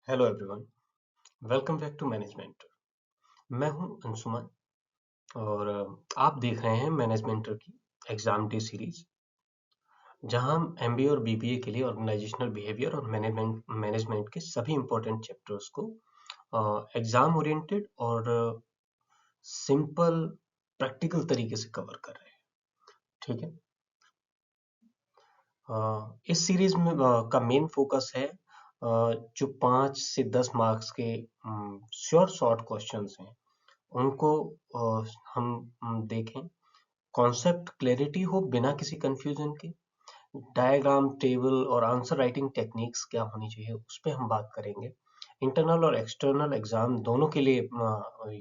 Hello everyone, welcome back to management. मैं हूं अंशुमन और आप देख रहे हैं मैनेजमेंट की एग्जाम डे सीरीज, जहां हम एमबीए और बीबीए के लिए ऑर्गेनाइजेशनल बिहेवियर और मैनेजमेंट मैनेजमेंट के सभी इंपॉर्टेंट चैप्टर्स को एग्जाम ओरिएंटेड और सिंपल प्रैक्टिकल तरीके से कवर कर रहे हैं। ठीक है। इस सीरीज में का मेन फोकस है जो 5 से 10 मार्क्स के शॉर्ट क्वेश्चंस हैं उनको हम देखें। कॉन्सेप्ट क्लैरिटी हो बिना किसी कंफ्यूजन के। डायग्राम टेबल और आंसर राइटिंग टेक्निक्स क्या होनी चाहिए उस पे हम बात करेंगे। इंटरनल और एक्सटर्नल एग्जाम दोनों के लिए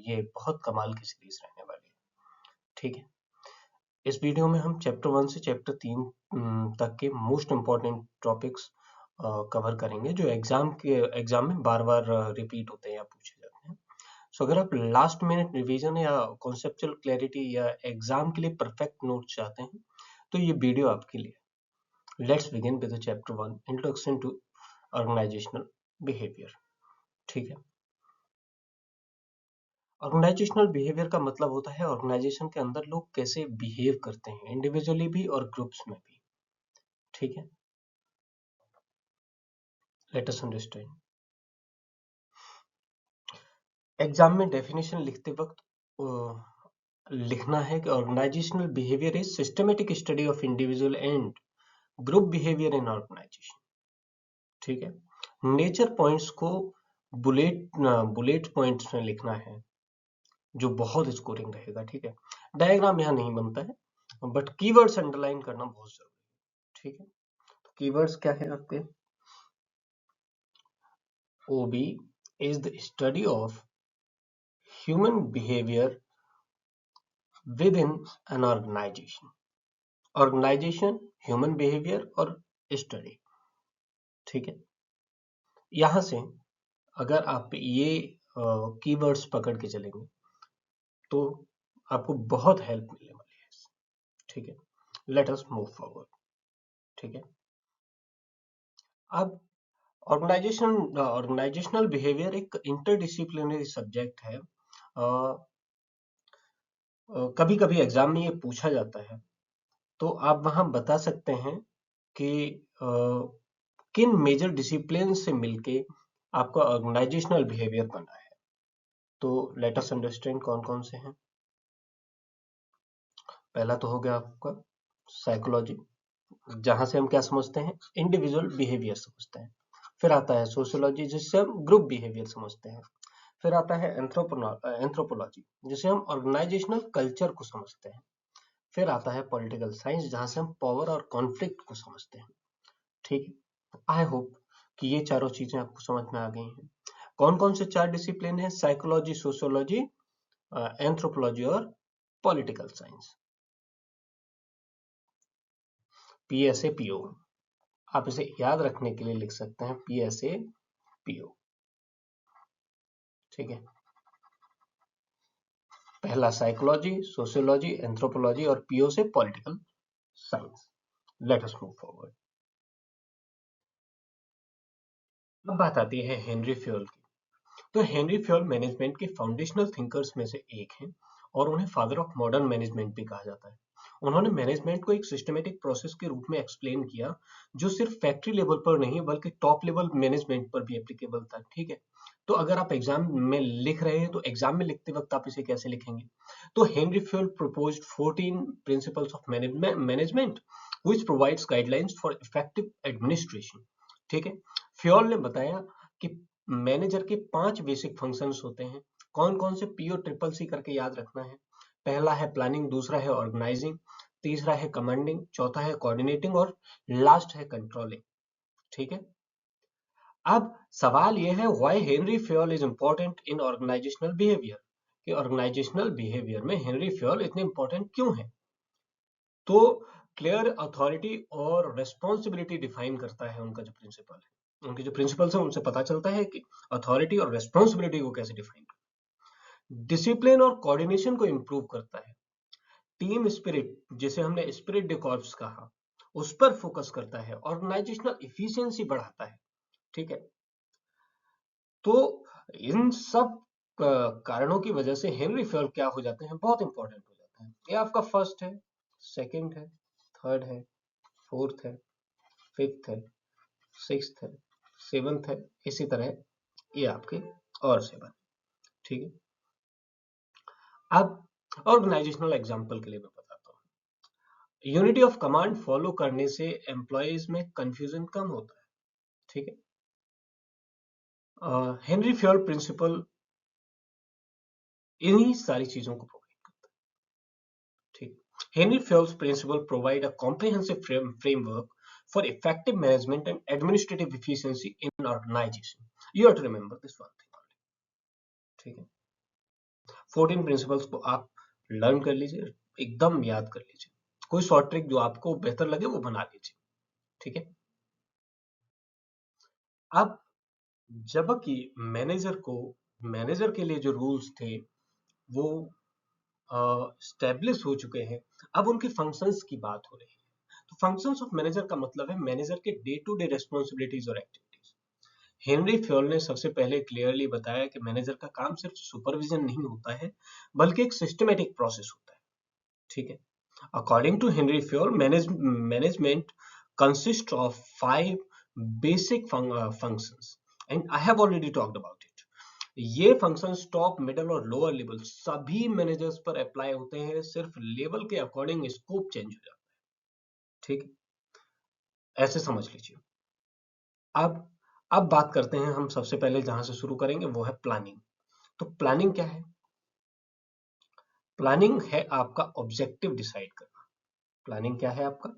ये बहुत कमाल की सीरीज रहने वाली है। ठीक है। इस वीडियो में हम चैप्टर 1 से चैप्टर 3 तक के मोस्ट इम्पॉर्टेंट टॉपिक्स कवर करेंगे जो एग्जाम में बार बार रिपीट होते हैं या पूछे जाते हैं। सो अगर आप लास्ट मिनट रिवीजन या कॉन्सेप्चुअल क्लैरिटी या एग्जाम के लिए परफेक्ट नोट चाहते हैं तो ये वीडियो आपके लिए। Let's begin with chapter 1, introduction to organisational behaviour. ठीक है। ऑर्गेनाइजेशनल बिहेवियर का मतलब होता है ऑर्गेनाइजेशन के अंदर लोग कैसे बिहेव करते हैं, इंडिविजुअली भी और ग्रुप्स में भी। ठीक है। Let us understand. एग्जाम में डेफिनेशन लिखते वक्त लिखना है कि organisational behaviour is systematic study of individual and group behaviour in organisation. ठीक है। नेचर पॉइंट्स को बुलेट पॉइंट्स में लिखना है जो बहुत स्कोरिंग रहेगा। ठीक है। डायग्राम यहाँ नहीं बनता है बट कीवर्ड्स अंडरलाइन करना बहुत जरूरी है। ठीक है। तो कीवर्ड्स क्या है आपके? OB is the study of human behavior within an organization. Organisation, human behaviour और स्टडी। ठीक है। यहां से अगर आप ये कीवर्ड्स पकड़ के चलेंगे तो आपको बहुत हेल्प मिलने वाली है। ठीक है। Let us move forward. ठीक है। अब ऑर्गेनाइजेशनल बिहेवियर एक इंटरडिसिप्लिनरी सब्जेक्ट है। कभी कभी एग्जाम में ये पूछा जाता है तो आप वहां बता सकते हैं कि किन मेजर डिसिप्लिन से मिलके आपका ऑर्गेनाइजेशनल बिहेवियर बना है। तो लेट अस अंडरस्टैंड कौन कौन से हैं। पहला तो हो गया आपका साइकोलॉजी, जहां से हम क्या समझते हैं, इंडिविजुअल बिहेवियर समझते हैं। फिर आता है सोशियोलॉजी जिससे हम ग्रुप बिहेवियर समझते हैं। फिर आता है एंथ्रोपोलॉजी जिसे हम ऑर्गेनाइजेशनल कल्चर को समझते हैं। फिर आता है पॉलिटिकल साइंस जहां से हम पावर और कॉन्फ्लिक्ट को समझते हैं। ठीक है। आई होप कि ये चारों चीजें आपको समझ में आ गई हैं। कौन कौन से 4 डिसिप्लिन है? साइकोलॉजी, सोशियोलॉजी, एंथ्रोपोलॉजी और पॉलिटिकल साइंस। PSA PO, आप इसे याद रखने के लिए लिख सकते हैं PSA PO। ठीक है। पहला साइकोलॉजी, सोशियोलॉजी, एंथ्रोपोलॉजी और PO से political science. Let us move forward. अब बात आती है हेनरी फ्योल की। तो हेनरी फ्योल मैनेजमेंट के फाउंडेशनल थिंकर्स में से एक हैं और उन्हें फादर ऑफ मॉडर्न मैनेजमेंट भी कहा जाता है। उन्होंने मैनेजमेंट को एक सिस्टमेटिक प्रोसेस के रूप में एक्सप्लेन किया जो सिर्फ फैक्ट्री लेवल पर नहीं बल्कि टॉप लेवल मैनेजमेंट पर भी एप्लीकेबल था। ठीक है। तो अगर आप एग्जाम में लिख रहे हैं तो एग्जाम में लिखते वक्त आप इसे कैसे लिखेंगे? तो Henry Fayol proposed 14 principles of management which provides guidelines for effective administration। ठीक है। फ्योल ने बताया कि मैनेजर के 5 बेसिक फंक्शंस होते हैं। कौन कौन से? PO ट्रिपल सी करके याद रखना है। पहला है प्लानिंग, दूसरा है ऑर्गेनाइजिंग, तीसरा है कमांडिंग, चौथा है कोऑर्डिनेटिंग और लास्ट है कंट्रोलिंग। ठीक है। अब सवाल यह है why Henry Fayol is important in organisational behaviour, कि ऑर्गेनाइजेशनल बिहेवियर में हेनरी फ्योल इतने इंपॉर्टेंट क्यों है? तो क्लियर अथॉरिटी और रेस्पॉन्सिबिलिटी डिफाइन करता है उनका जो प्रिंसिपल है। उनके जो प्रिंसिपल्स हैं उनसे पता चलता है कि अथॉरिटी और रेस्पॉन्सिबिलिटी को कैसे डिफाइन। डिसिप्लिन और कोऑर्डिनेशन को इंप्रूव करता है। टीम स्पिरिट, जिसे हमने स्पिरिट डे कॉर्प्स कहा, उस पर फोकस करता है। ऑर्गेनाइजेशनल इफिशियंसी बढ़ाता है। ठीक है। तो इन सब कारणों की वजह से हेनरी फ्योल क्या हो जाते हैं, बहुत इंपॉर्टेंट हो जाते हैं। ये आपका फर्स्ट है, सेकंड है, थर्ड है, फोर्थ है, फिफ्थ है, सिक्स्थ है, सेवंथ है, इसी तरह ये आपके और 7। ठीक है। अब ऑर्गेनाइजेशनल एग्जांपल के लिए मैं बताता हूँ। यूनिटी ऑफ कमांड फॉलो करने से एम्प्लॉयज में कंफ्यूजन कम होता है। ठीक है। हेनरी फ्योल प्रिंसिपल इन्हीं सारी चीजों को प्रोवाइड करता है। ठीक। Henry Fayol's principle provide a comprehensive framework for effective management and administrative efficiency in organization. You have to remember this one thing only. ठीक है। 14 प्रिंसिपल्स को आप लर्न कर लीजिए, एकदम याद कर लीजिए। कोई शॉर्ट ट्रिक जो आपको बेहतर लगे वो बना लीजिए। ठीक है। अब जबकि मैनेजर के लिए जो रूल्स थे वो स्टेब्लिश हो चुके हैं, अब उनके फंक्शंस की बात हो रही है। तो फंक्शंस ऑफ मैनेजर का मतलब है मैनेजर के डे टू डे रेस्पॉन्सिबिलिटीज और एक्टिविटीज। हेनरी फ्योल ने सबसे पहले क्लियरली बताया कि मैनेजर का काम सिर्फ सुपरविजन नहीं होता है, बल्कि एक सिस्टमेटिक प्रोसेस होता है। ठीक है। According to Henry Fayol, management consist of 5 basic functions and I have already talked about it. ये फंक्शंस टॉप, मिडल और लोअर लेवल सभी मैनेजर्स पर अप्लाई होते हैं, सिर्फ लेवल के अकॉर्डिंग स्कोप चेंज हो जाता है। ठीक है। ऐसे समझ लीजिए। अब अब बात करते हैं हम, सबसे पहले जहां से शुरू करेंगे वो है प्लानिंग। तो प्लानिंग क्या है? प्लानिंग है आपका ऑब्जेक्टिव डिसाइड करना। प्लानिंग क्या है आपका?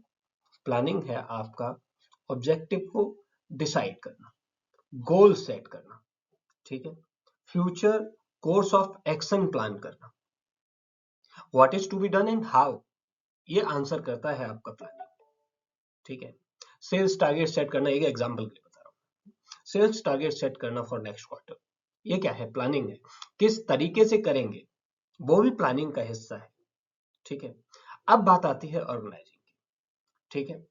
प्लानिंग है आपका ऑब्जेक्टिव को डिसाइड करना, गोल सेट करना। ठीक है। Future course of action plan करना, what is to be done and how, ये आंसर करता है आपका प्लानिंग। ठीक है। सेल्स टारगेट सेट करना, एक एग्जांपल के लिए बता रहा हूँ। सेल्स टारगेट सेट करना फॉर नेक्स्ट क्वार्टर, ये क्या है? प्लानिंग है। किस तरीके से करेंगे वो भी प्लानिंग का हिस्सा है। ठीक है। अब बात आती है ऑर्गेनाइजिंग की। ठीक है।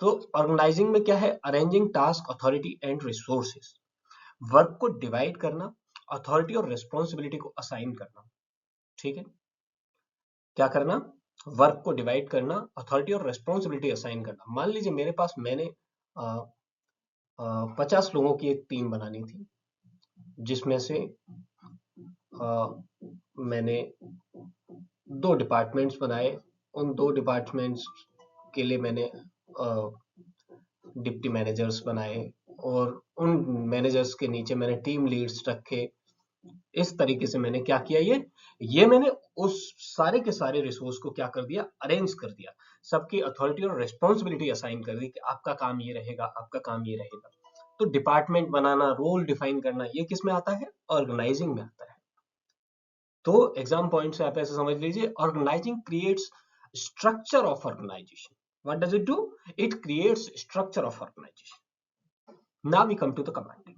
तो ऑर्गेनाइजिंग में क्या है? Arranging task, authority and resources. Work को डिवाइड करना, अथॉरिटी और रिस्पॉन्सिबिलिटी को असाइन करना। ठीक है। क्या करना? वर्क को डिवाइड करना, अथॉरिटी और रेस्पॉन्सिबिलिटी असाइन करना। मान लीजिए मेरे पास, मैंने 50 लोगों की एक टीम बनानी थी, जिसमें से मैंने 2 डिपार्टमेंट्स बनाए। उन 2 डिपार्टमेंट्स के लिए मैंने डिप्टी मैनेजर्स बनाए और उन मैनेजर्स के नीचे मैंने टीम लीड्स रखे। इस तरीके से मैंने क्या किया, ये मैंने उस सारे के सारे रिसोर्स को क्या कर दिया? अरेंज कर दिया। सबकी अथॉरिटी और रिस्पॉन्सिबिलिटी असाइन कर दी कि आपका काम ये रहेगा, आपका काम ये रहेगा। तो डिपार्टमेंट बनाना, रोल डिफाइन करना, ये किस में आता है? ऑर्गेनाइजिंग में आता है। तो एग्जाम पॉइंट से आप ऐसे समझ लीजिए, organising creates structure of organisation. What does it do? It creates structure of organisation. Now we come to the commanding.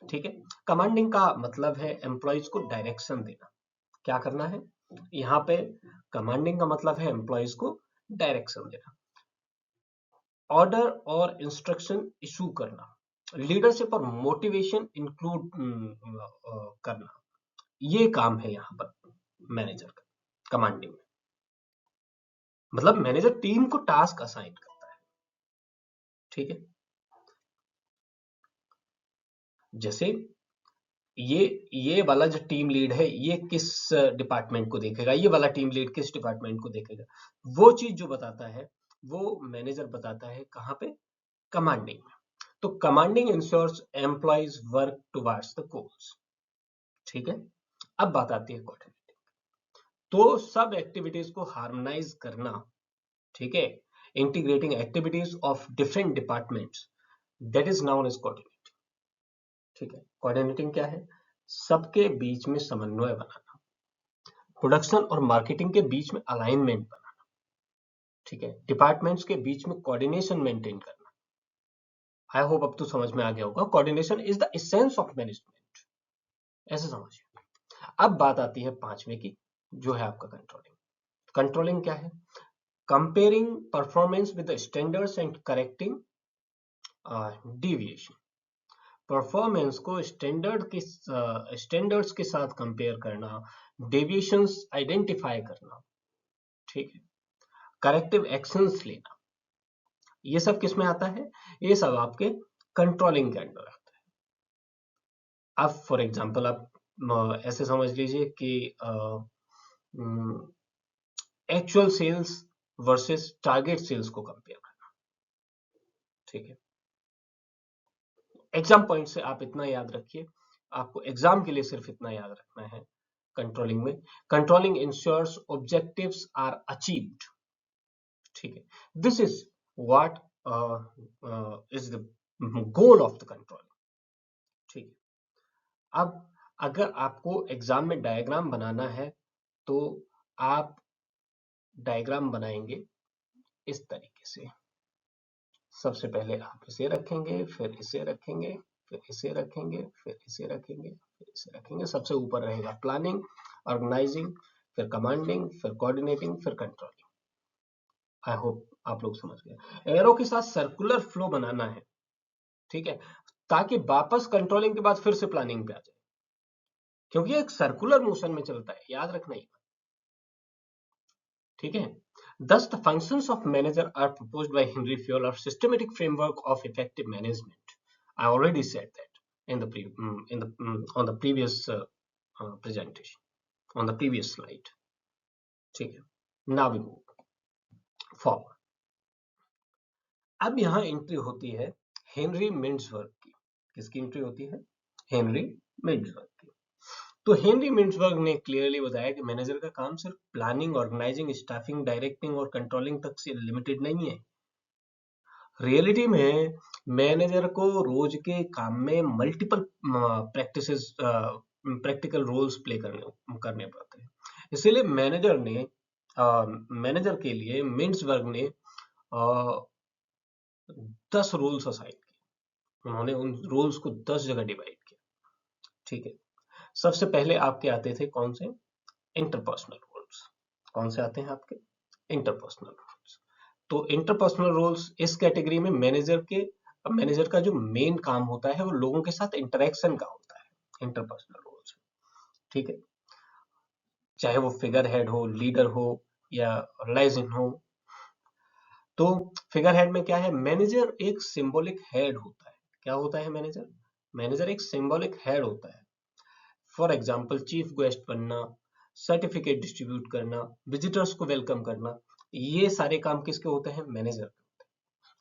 ठीक है। कमांडिंग का मतलब है एम्प्लॉयज को डायरेक्शन देना। क्या करना है यहाँ पे? कमांडिंग का मतलब है एम्प्लॉयज को डायरेक्शन देना, ऑर्डर और इंस्ट्रक्शन इशू करना, लीडरशिप और मोटिवेशन इंक्लूड करना। ये काम है यहाँ पर मैनेजर का कमांडिंग में। मतलब मैनेजर टीम को टास्क असाइन करता है। ठीक है। जैसे ये वाला जो टीम लीड है, ये किस डिपार्टमेंट को देखेगा, ये वाला टीम लीड किस डिपार्टमेंट को देखेगा, वो चीज जो बताता है वो मैनेजर बताता है। कहाँ पे? कमांडिंग में। तो commanding ensures employees work towards the goals. ठीक है। अब बात आती है कोऑर्डिनेटिंग। तो सब एक्टिविटीज को हार्मोनाइज करना। ठीक है। Integrating activities of different departments, that is known as coordinating. ठीक है। कोऑर्डिनेटिंग क्या है? सबके बीच में समन्वय बनाना, प्रोडक्शन और मार्केटिंग के बीच में अलाइनमेंट बनाना। ठीक है। डिपार्टमेंट्स के बीच में कोऑर्डिनेशन मेंटेन करना। आई होप अब तो समझ में आ गया होगा, coordination is the essence of management. ऐसे समझिए। अब बात आती है 5वें की, जो है आपका कंट्रोलिंग। कंट्रोलिंग क्या है? Comparing performance with the standards and correcting deviation. Performance को स्टैंडर्ड्स के साथ कंपेयर करना, डेविएशंस आइडेंटिफाई करना, ठीक है, करेक्टिव एक्शंस लेना, ये सब किस में आता है? ये सब आपके कंट्रोलिंग के अंडर आता है। अब फॉर एग्जांपल आप ऐसे समझ लीजिए कि actual sales versus target sales को कंपेयर करना, ठीक है। एग्जाम पॉइंट से आप इतना याद रखिए, आपको एग्जाम के लिए सिर्फ इतना याद रखना है कंट्रोलिंग में, controlling ensures objectives are achieved, ठीक है। This is what is the goal of the controlling, ठीक है। अब अगर आपको एग्जाम में डायग्राम बनाना है तो आप डायग्राम बनाएंगे इस तरीके से। सबसे पहले आप इसे रखेंगे, फिर इसे रखेंगे, फिर इसे रखेंगे, फिर इसे रखेंगे, फिर इसे रखेंगे। सबसे ऊपर रहेगा प्लानिंग, ऑर्गेनाइजिंग, फिर कमांडिंग, फिर कोऑर्डिनेटिंग, फिर कंट्रोलिंग। आई होप आप लोग समझ गए। एरो के साथ सर्कुलर फ्लो बनाना है, ठीक है, ताकि वापस कंट्रोलिंग के बाद फिर से प्लानिंग पे आ जाए, क्योंकि एक सर्कुलर मोशन में चलता है, याद रखना ही, ठीक है। Thus, the functions of manager are proposed by Henry Fayol are systematic framework of effective management. I already said that on the previous presentation, on the previous slide. ठीक है. Now we move forward. अब यहाँ entry होती है Henry Mintzberg की। किसकी entry होती है? हेनरी मिंट्सबर्ग की। तो हेनरी मिंट्सबर्ग ने क्लियरली बताया कि मैनेजर का काम सिर्फ प्लानिंग, ऑर्गेनाइजिंग, स्टाफिंग, डायरेक्टिंग और कंट्रोलिंग तक से लिमिटेड नहीं है। रियलिटी में मैनेजर को रोज के काम में मल्टीपल प्रैक्टिकल रोल्स प्ले करने पड़ते हैं। इसीलिए मैनेजर के लिए मिंट्सबर्ग ने 10 रोल्स असाइन किए। उन्होंने उन रोल्स को 10 जगह डिवाइड किया, ठीक है। सबसे पहले आपके आते थे कौन से? Interpersonal roles. कौन से आते हैं आपके? Interpersonal roles. तो इंटरपर्सनल रोल्स इस कैटेगरी में मैनेजर का जो मेन काम होता है वो लोगों के साथ इंटरेक्शन का होता है, इंटरपर्सनल रोल्स, ठीक है। चाहे वो फिगर हेड हो, लीडर हो या लाइजन हो। तो फिगर हेड में क्या है? मैनेजर एक सिंबॉलिक हेड होता है। क्या होता है मैनेजर? मैनेजर एक सिंबॉलिक हेड होता है। फॉर एग्जाम्पल चीफ गेस्ट बनना, सर्टिफिकेट डिस्ट्रीब्यूट करना, विजिटर्स को वेलकम करना, ये सारे काम किसके होते हैं? मैनेजर के होते हैं।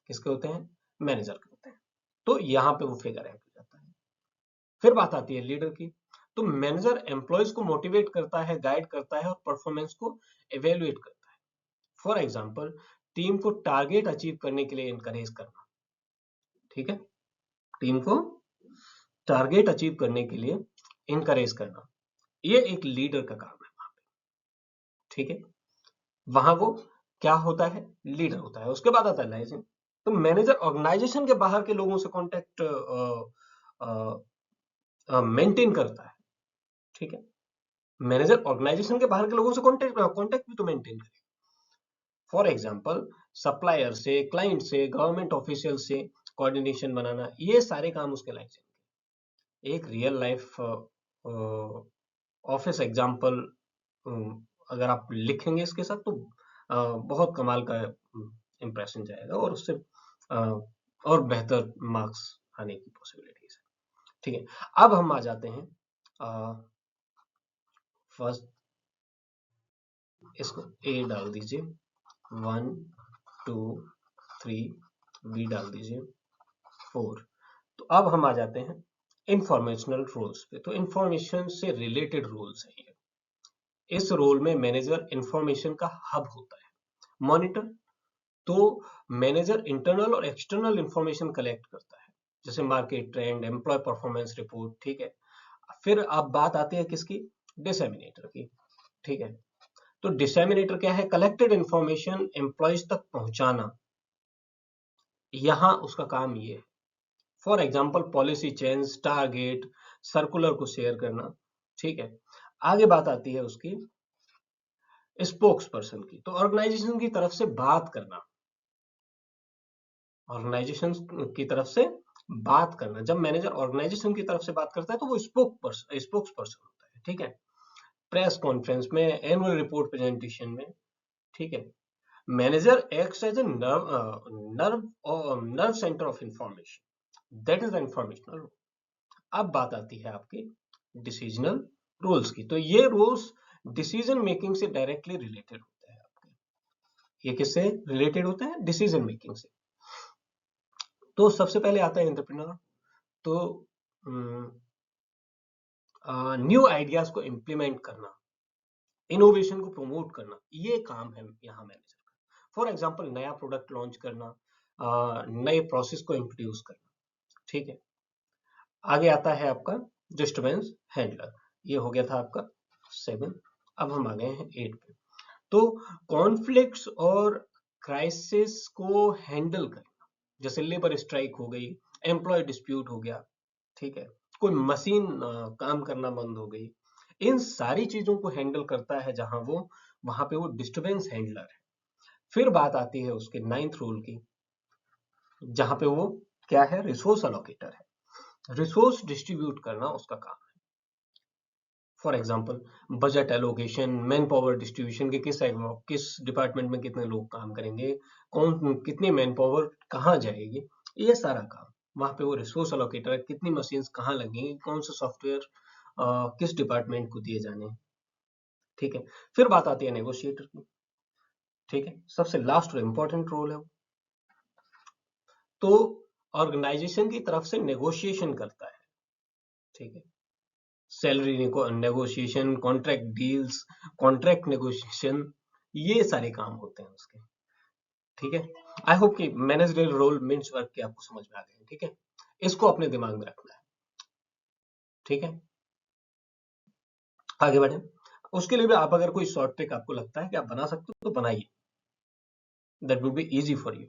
किसके होते हैं? मैनेजर के होते हैं। तो यहाँ पे वो फिगर हेड हो जाता है। फिर बात आती है लीडर की। तो मैनेजर एम्प्लॉयज को मोटिवेट करता है, गाइड करता है और परफॉर्मेंस को एवेल्युएट करता है। फॉर एग्जाम्पल टीम को टारगेट अचीव करने के लिए इनकरेज करना, ठीक है, टीम को टारगेट अचीव करने के लिए इनकरेज करना, ये एक लीडर का काम है वहां पे, ठीक है। वहां वो क्या होता है? लीडर होता है। उसके बाद आता है लाइजन। तो मैनेजर ऑर्गेनाइजेशन के बाहर के लोगों से कॉन्टेक्ट मेंटेन करता है, ठीक है। मैनेजर ऑर्गेनाइजेशन के बाहर के लोगों से कॉन्टेक्ट भी तो मेंटेन करे। फॉर एग्जांपल सप्लायर से, क्लाइंट से, गवर्नमेंट ऑफिशियल से कोऑर्डिनेशन बनाना, ये सारे काम उसके लाइजन के। एक रियल लाइफ ऑफिस एग्जांपल अगर आप लिखेंगे इसके साथ तो बहुत कमाल का इंप्रेशन जाएगा और उससे और बेहतर मार्क्स आने की पॉसिबिलिटीज है, ठीक है। अब हम आ जाते हैं फर्स्ट, इसको ए डाल दीजिए, 1 2 3, बी डाल दीजिए 4। तो अब हम आ जाते हैं इंफॉर्मेशनल रोल्स पे। तो इंफॉर्मेशन से रिलेटेड रोल्स है ये। इस रोल में मैनेजर इंफॉर्मेशन का हब होता है। मॉनिटर, तो मैनेजर इंटरनल और एक्सटर्नल इंफॉर्मेशन कलेक्ट करता है, जैसे market trend, employee performance report, ठीक है। फिर अब बात आती है किसकी? डिसेमिनेटर की, ठीक है। तो डिसेमिनेटर क्या है? कलेक्टेड इंफॉर्मेशन एम्प्लॉयज तक पहुंचाना, यहां उसका काम ये है। For example policy change, target, circular को शेयर करना, ठीक है। आगे बात आती है उसकी स्पोक्स पर्सन की। तो ऑर्गेनाइजेशन की तरफ से बात करना, ऑर्गेनाइजेशन की तरफ से बात करना, जब मैनेजर ऑर्गेनाइजेशन की तरफ से बात करता है तो वो स्पोक्स पर्सन होता है, ठीक है। प्रेस कॉन्फ्रेंस में, एनुअल रिपोर्ट प्रेजेंटेशन में, ठीक है। Manager acts as a nerve centre of information, that is informational. अब बात आती है आपके डिसीजनल रोल्स की। तो ये रोल्स डिसीजन मेकिंग से डायरेक्टली रिलेटेड होते हैं आपके। ये किससे रिलेटेड होते हैं? डिसीजन मेकिंग से। तो सबसे पहले आता है एंटरप्रेन्योर। तो न्यू आइडियाज को इम्प्लीमेंट करना, इनोवेशन को प्रमोट करना, ये काम है यहाँ मैनेजर का। फॉर एग्जांपल नया प्रोडक्ट लॉन्च करना, नए प्रोसेस को इंट्रोड्यूस करना, ठीक है। आगे आता है आपका डिस्टर्बेंस हैंडलर। ये हो गया था आपका 7। अब हम आ गए हैं 8 पे। तो कॉन्फ्लिक्ट्स और क्राइसिस को हैंडल करना, जैसे लेबर स्ट्राइक हो गई, एम्प्लॉय डिस्प्यूट हो गया, ठीक है, कोई मशीन काम करना बंद हो गई, इन सारी चीजों को हैंडल करता है जहां वो, वहां पे वो डिस्टरबेंस हैंडलर है। फिर बात आती है उसके 9th रोल की, जहां पे वो क्या है? रिसोर्स अलोकेटर है। रिसोर्स डिस्ट्रीब्यूट करना उसका काम है। For example budget allocation, man power distribution के किस डिपार्टमेंट में कितने लोग काम करेंगे, कौन कितनी मैन पावर कहाँ जाएगी, ये सारा काम वहां पे वो रिसोर्स अलोकेटर है। कितनी मशीन्स कहाँ लगेंगी, कौन सा सॉफ्टवेयर किस डिपार्टमेंट को दिए जाने हैं, ठीक है। फिर बात आती है नेगोशिएटर की, ठीक है, सबसे लास्ट और इंपॉर्टेंट रोल है वो। तो ऑर्गेनाइजेशन की तरफ से नेगोशिएशन करता है, ठीक है। Salary negotiation, contract deals, contract negotiation, ये सारे काम होते हैं उसके, ठीक है। आई होप कि मैनेजरियल रोल मीन्स वर्क के आपको समझ में आ गए, ठीक है। इसको अपने दिमाग में रखना है, ठीक है। आगे बढ़े। उसके लिए भी आप अगर कोई शॉर्ट ट्रिक आपको लगता है कि आप बना सकते हो तो बनाइए, that would be easy for you.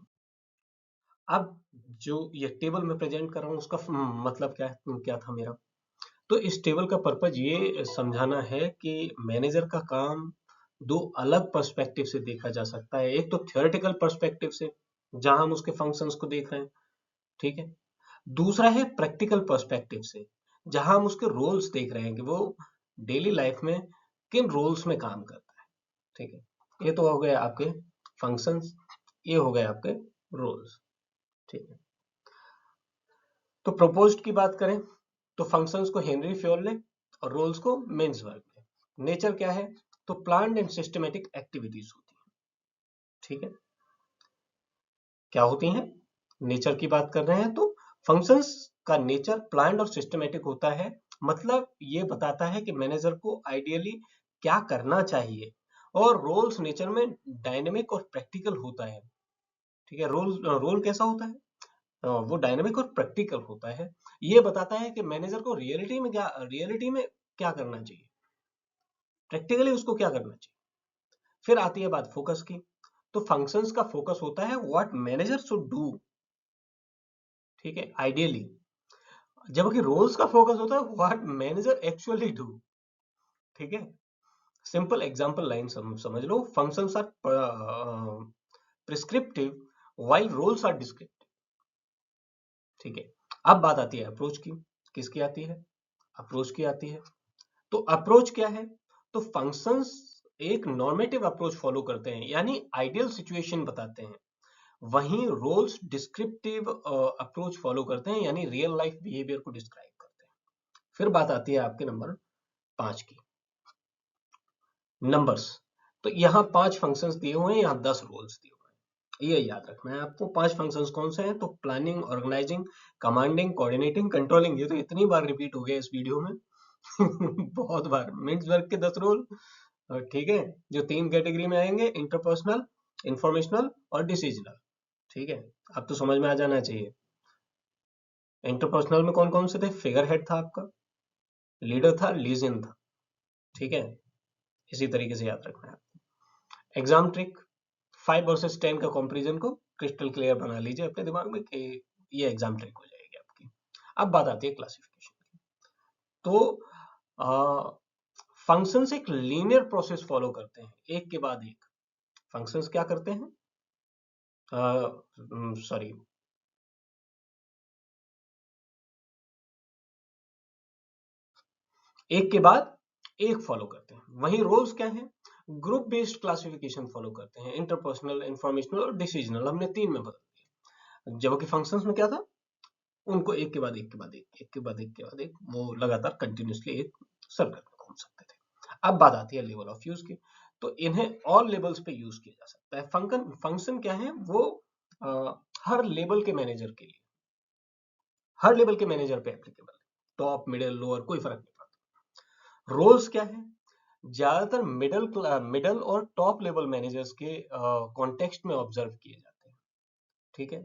अब जो ये टेबल में प्रेजेंट कर रहा हूँ उसका मतलब क्या है, क्या था मेरा? तो इस टेबल का पर्पज ये समझाना है कि मैनेजर का काम दो अलग पर्सपेक्टिव से देखा जा सकता है। एक तो थियोरेटिकल पर्सपेक्टिव से, जहां हम उसके फंक्शंस को देख रहे हैं, ठीक है। दूसरा है प्रैक्टिकल पर्सपेक्टिव से, जहां हम उसके रोल्स देख रहे हैं कि वो डेली लाइफ में किन रोल्स में काम करता है, ठीक है। ये तो हो गए आपके फंक्शंस, ये हो गए आपके रोल्स, ठीक है। तो प्रपोज्ड की बात करें तो फंक्शंस को हेनरी फ्योल ने और रोल्स को मेंसबर्ग ने। नेचर क्या है? तो प्लान्ड एंड सिस्टमेटिक एक्टिविटीज होती है, ठीक है। क्या होती हैं? नेचर की बात कर रहे हैं तो फंक्शंस का नेचर प्लान्ड और सिस्टमेटिक होता है। मतलब ये बताता है कि मैनेजर को आइडियली क्या करना चाहिए। और रोल्स नेचर में डायनेमिक और प्रैक्टिकल होता है, ठीक है। रोल कैसा होता है? वो डायनेमिक और प्रैक्टिकल होता है। ये बताता है कि मैनेजर को रियलिटी में क्या करना चाहिए, प्रैक्टिकली उसको क्या करना चाहिए। फिर आती है बात फोकस की। तो फंक्शंस का फोकस होता है व्हाट मैनेजर शुड डू, ठीक है, आइडियली। जबकि रोल्स का फोकस होता है व्हाट मैनेजर एक्चुअली डू, ठीक है। सिंपल एग्जांपल लाइन समझ लो। Functions are prescriptive while roles are descriptive, ठीक है। अब बात आती है अप्रोच की। किसकी आती है? अप्रोच की आती है। तो अप्रोच क्या है? तो फंक्शंस एक नॉर्मेटिव अप्रोच फॉलो करते हैं, यानी आइडियल सिचुएशन बताते हैं। वहीं रोल्स डिस्क्रिप्टिव अप्रोच फॉलो करते हैं, यानी रियल लाइफ बिहेवियर को डिस्क्राइब करते हैं। फिर बात आती है आपके नंबर 5 की, नंबर्स। तो यहाँ 5 फंक्शंस दिए हुए हैं, यहाँ 10 रोल्स दिए हुए हैं। ये याद रखना है आपको। 5 फंक्शंस कौन से हैं? तो planning, organising, commanding, coordinating, controlling. ये तो इतनी बार रिपीट हो गया इस वीडियो में बहुत बार। मिन्सबर्ग के 10 रोल, ठीक है, जो 3 कैटेगरी में आएंगे, इंटरपर्सनल, इंफॉर्मेशनल और डिसीजनल, ठीक है। अब तो समझ में आ जाना चाहिए। इंटरपर्सनल में कौन कौन से थे? फिगर हेड था आपका, लीडर था, लीजन था, ठीक है। इसी तरीके से याद रखना है। एग्जाम ट्रिक, 5 वर्सेस 10 का कंपैरिजन को क्रिस्टल क्लियर बना लीजिए अपने दिमाग में कि ये एग्जाम ट्रिक हो जाएगी आपकी। अब बात आती है क्लासिफिकेशन की। तो फंक्शंस एक लीनियर प्रोसेस फॉलो करते हैं, एक के बाद एक। फंक्शंस क्या करते हैं? सॉरी, एक के बाद एक फॉलो करते हैं। वहीं रोल्स क्या है, ग्रुप बेस्ड क्लासिफिकेशन फॉलो करते हैं, इंटरपर्सनल, इंफॉर्मेशनल और डिसीजनल, हमने तीन में बदल दिया। जबकि फंक्शंस में क्या था, उनको एक के बाद एक के बाद एक के बाद एक के बाद एक, वो लगातार कंटिन्यूसली एक सर्कल में घूम सकते थे। अब बात आती है लेवल ऑफ यूज की। तो इन्हें ऑल लेवल्स पे यूज किया जा सकता है। फंक्शन क्या है, वो आ, हर लेवल के मैनेजर के लिए, हर लेवल के मैनेजर पे एप्लीकेबल है। टॉप, मिडिल, लोअर, कोई फर्क नहीं पड़ता। रोल्स क्या है, ज्यादातर मिडल और टॉप लेवल मैनेजर्स के कॉन्टेक्स्ट में ऑब्जर्व किए जाते हैं। ठीक है,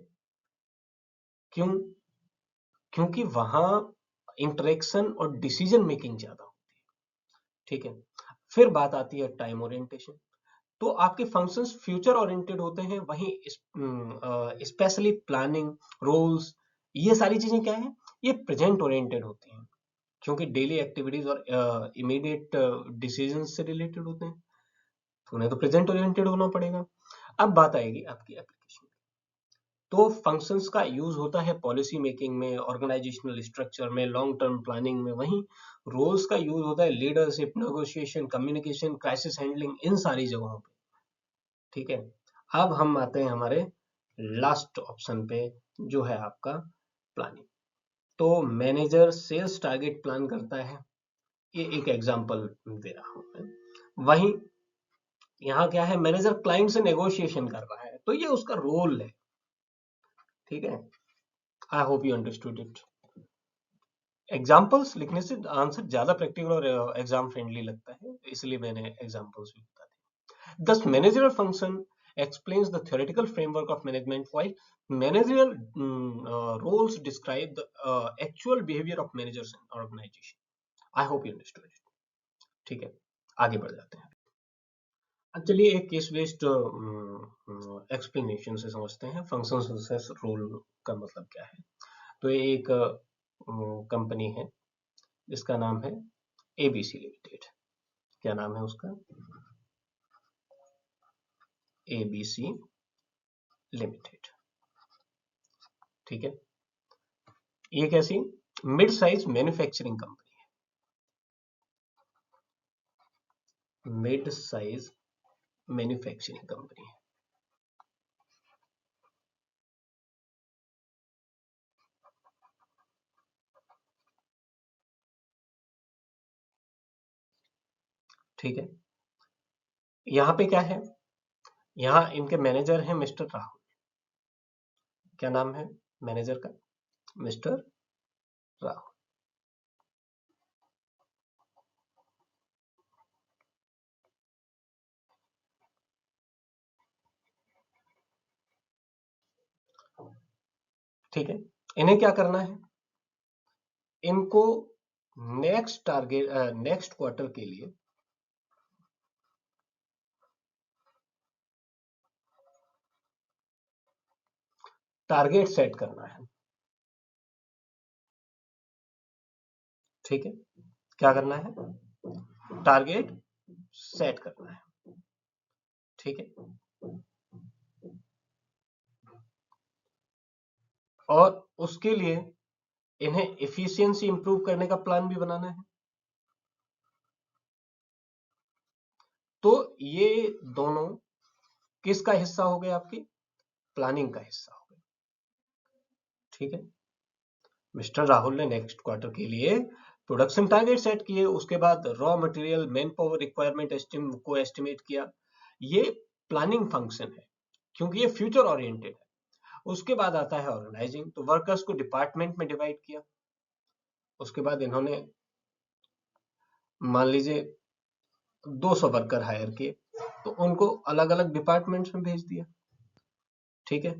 क्यों? क्योंकि वहां इंटरेक्शन और डिसीजन मेकिंग ज्यादा होती है। ठीक है, फिर बात आती है टाइम ओरिएंटेशन। तो आपके फंक्शंस फ्यूचर ओरिएंटेड होते हैं, वहीं स्पेशली प्लानिंग, रोल्स, ये सारी चीजें क्या है, ये प्रेजेंट ओरिएंटेड होती हैं, क्योंकि डेली एक्टिविटीज और इमीडिएट डिसीजन से रिलेटेड होते हैं, तो उन्हें तो प्रेजेंट ओरिएंटेड होना पड़ेगा। अब बात आएगी आपकी एप्लीकेशन। तो फंक्शंस का यूज होता है पॉलिसी मेकिंग में, ऑर्गेनाइजेशनल स्ट्रक्चर में, लॉन्ग टर्म प्लानिंग में। वहीं रोल्स का यूज होता है leadership, negotiation, communication, crisis handling, इन सारी जगहों पे। ठीक है, अब हम आते हैं हमारे लास्ट ऑप्शन पे, जो है आपका प्लानिंग। तो मैनेजर सेल्स टारगेट प्लान करता है, ये एक एग्जांपल दे रहा हूं मैं। वहीं यहाँ क्या है, मैनेजर क्लाइंट से नेगोशिएशन कर रहा है, तो ये उसका रोल है। ठीक है, I hope you understood it. Examples लिखने से आंसर ज्यादा प्रैक्टिकल और एग्जाम फ्रेंडली लगता है, इसलिए मैंने एग्जाम्पल्स भी बता दिए। Thus, managerial function explains the theoretical framework of management, while managerial roles describe the actual behavior of managers and organization. I hope you understood it. ठीक है, आगे बढ़ जाते हैं। अब चलिए एक केस बेस्ड एक्सप्लेनेशन से समझते हैं फंक्शन वर्सेस रोल का मतलब क्या है। तो ये एक कंपनी है जिसका नाम है एबीसी लिमिटेड। क्या नाम है उसका? ABC limited. ठीक है, ये कैसी मिड साइज मैन्युफैक्चरिंग कंपनी है, मिड साइज मैन्युफैक्चरिंग कंपनी है। ठीक है, यहाँ पे क्या है, यहाँ इनके मैनेजर हैं मिस्टर राहुल। क्या नाम है मैनेजर का? मिस्टर राहुल। ठीक है, इन्हें क्या करना है, इनको नेक्स्ट क्वार्टर के लिए टारगेट सेट करना है। ठीक है, क्या करना है, टारगेट सेट करना है। ठीक है, और उसके लिए इन्हें एफिशिएंसी इंप्रूव करने का प्लान भी बनाना है। तो ये दोनों किसका हिस्सा हो गए, आपकी प्लानिंग का हिस्सा हो गए। ठीक है, मिस्टर राहुल ने नेक्स्ट क्वार्टर के लिए प्रोडक्शन टारगेट सेट किए, उसके बाद raw material, man power requirement को एस्टिमेट किया। ये प्लानिंग फंक्शन है, क्योंकि ये फ्यूचर ओरिएंटेड है। उसके बाद आता है ऑर्गेनाइजिंग, तो वर्कर्स को डिपार्टमेंट में डिवाइड किया। उसके बाद इन्होंने मान लीजिए 200 वर्कर हायर किए, तो उनको अलग अलग डिपार्टमेंट्स में भेज दिया। ठीक है,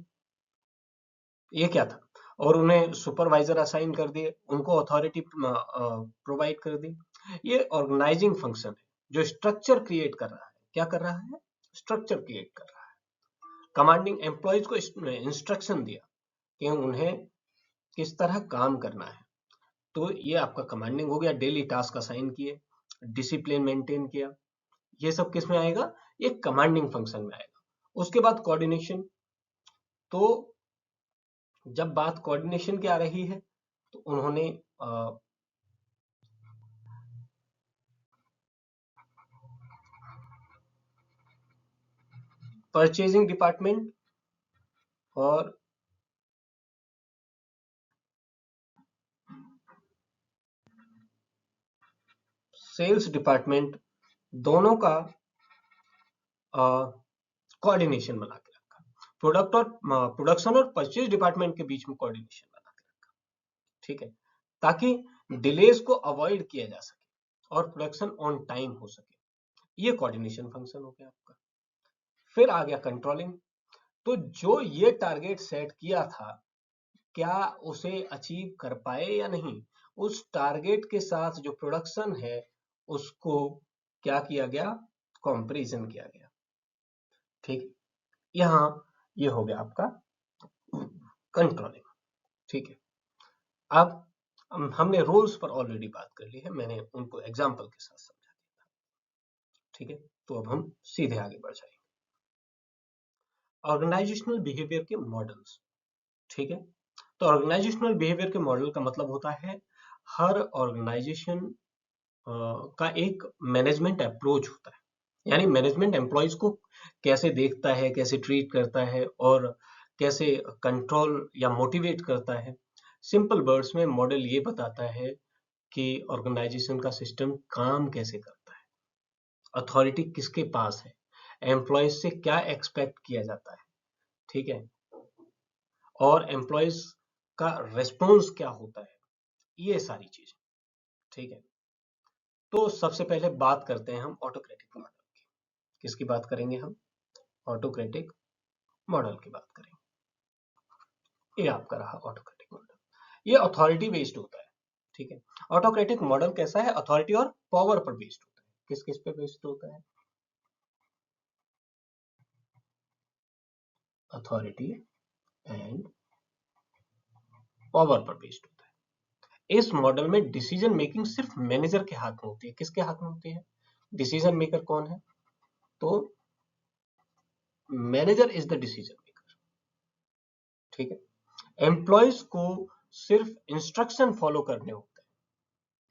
ये क्या था, और उन्हें सुपरवाइजर असाइन कर दिए, उनको अथॉरिटी प्रोवाइड कर दी। ये ऑर्गेनाइजिंग फंक्शन है, जो स्ट्रक्चर क्रिएट कर रहा है। क्या कर रहा है, स्ट्रक्चर क्रिएट कर रहा है। कमांडिंग एम्प्लॉयज को इंस्ट्रक्शन दिया कि उन्हें किस तरह काम करना है, तो ये आपका कमांडिंग हो गया। डेली टास्क असाइन किए, डिसिप्लिन मेंटेन किया, ये सब किस में आएगा, ये कमांडिंग फंक्शन में आएगा। उसके बाद कोऑर्डिनेशन। तो जब बात कोऑर्डिनेशन की आ रही है, तो उन्होंने परचेजिंग डिपार्टमेंट और सेल्स डिपार्टमेंट दोनों का कोऑर्डिनेशन बना के रखा। प्रोडक्शन और परचेज डिपार्टमेंट के बीच में कोऑर्डिनेशन बना के रखा, ठीक है, ताकि डिलेज को अवॉइड किया जा सके और प्रोडक्शन ऑन टाइम हो सके। ये कोऑर्डिनेशन फंक्शन हो गया आपका। फिर आ गया कंट्रोलिंग। तो जो ये टारगेट सेट किया था, क्या उसे अचीव कर पाए या नहीं, उस टारगेट के साथ जो प्रोडक्शन है उसको क्या किया गया, कंपैरिजन किया गया, ठीक। यहाँ ये हो गया आपका कंट्रोलिंग, ठीक है। अब हमने रूल्स पर ऑलरेडी बात कर ली है, मैंने उनको एग्जांपल के साथ समझा दिया था, ठीक है। तो अब हम सीधे आगे बढ़ जाएंगे। ऑर्गेनाइजेशनल बिहेवियर के मॉडल्स, ठीक है। तो ऑर्गेनाइजेशनल बिहेवियर के मॉडल का मतलब होता है हर ऑर्गेनाइजेशन का एक मैनेजमेंट अप्रोच होता है, यानी मैनेजमेंट एम्प्लॉयज को कैसे देखता है, कैसे ट्रीट करता है और कैसे कंट्रोल या मोटिवेट करता है। सिंपल वर्ड्स में मॉडल ये बताता है कि ऑर्गेनाइजेशन का सिस्टम काम कैसे करता है, अथॉरिटी किसके पास है, एम्प्लॉयज से क्या एक्सपेक्ट किया जाता है, ठीक है, और एम्प्लॉयज का रेस्पॉन्स क्या होता है, ये सारी चीजें, ठीक है। तो सबसे पहले बात करते हैं हम ऑटोक्रेटिक मॉडल की। किसकी बात करेंगे हम, ऑटोक्रेटिक मॉडल की बात करेंगे। ये आपका रहा ऑटोक्रेटिक मॉडल। ये अथॉरिटी बेस्ड होता है, ठीक है। ऑटोक्रेटिक मॉडल कैसा है, अथॉरिटी और पावर पर बेस्ड होता है। किस किस पे बेस्ड होता है, अथॉरिटी एंड पावर पर बेस्ड होता है। इस मॉडल में डिसीजन मेकिंग सिर्फ मैनेजर के हाथ में होती है। किसके हाथ में होती है, डिसीजन मेकर कौन है, तो manager is the decision maker, ठीक है। एम्प्लॉयज को सिर्फ इंस्ट्रक्शन फॉलो करने होते हैं।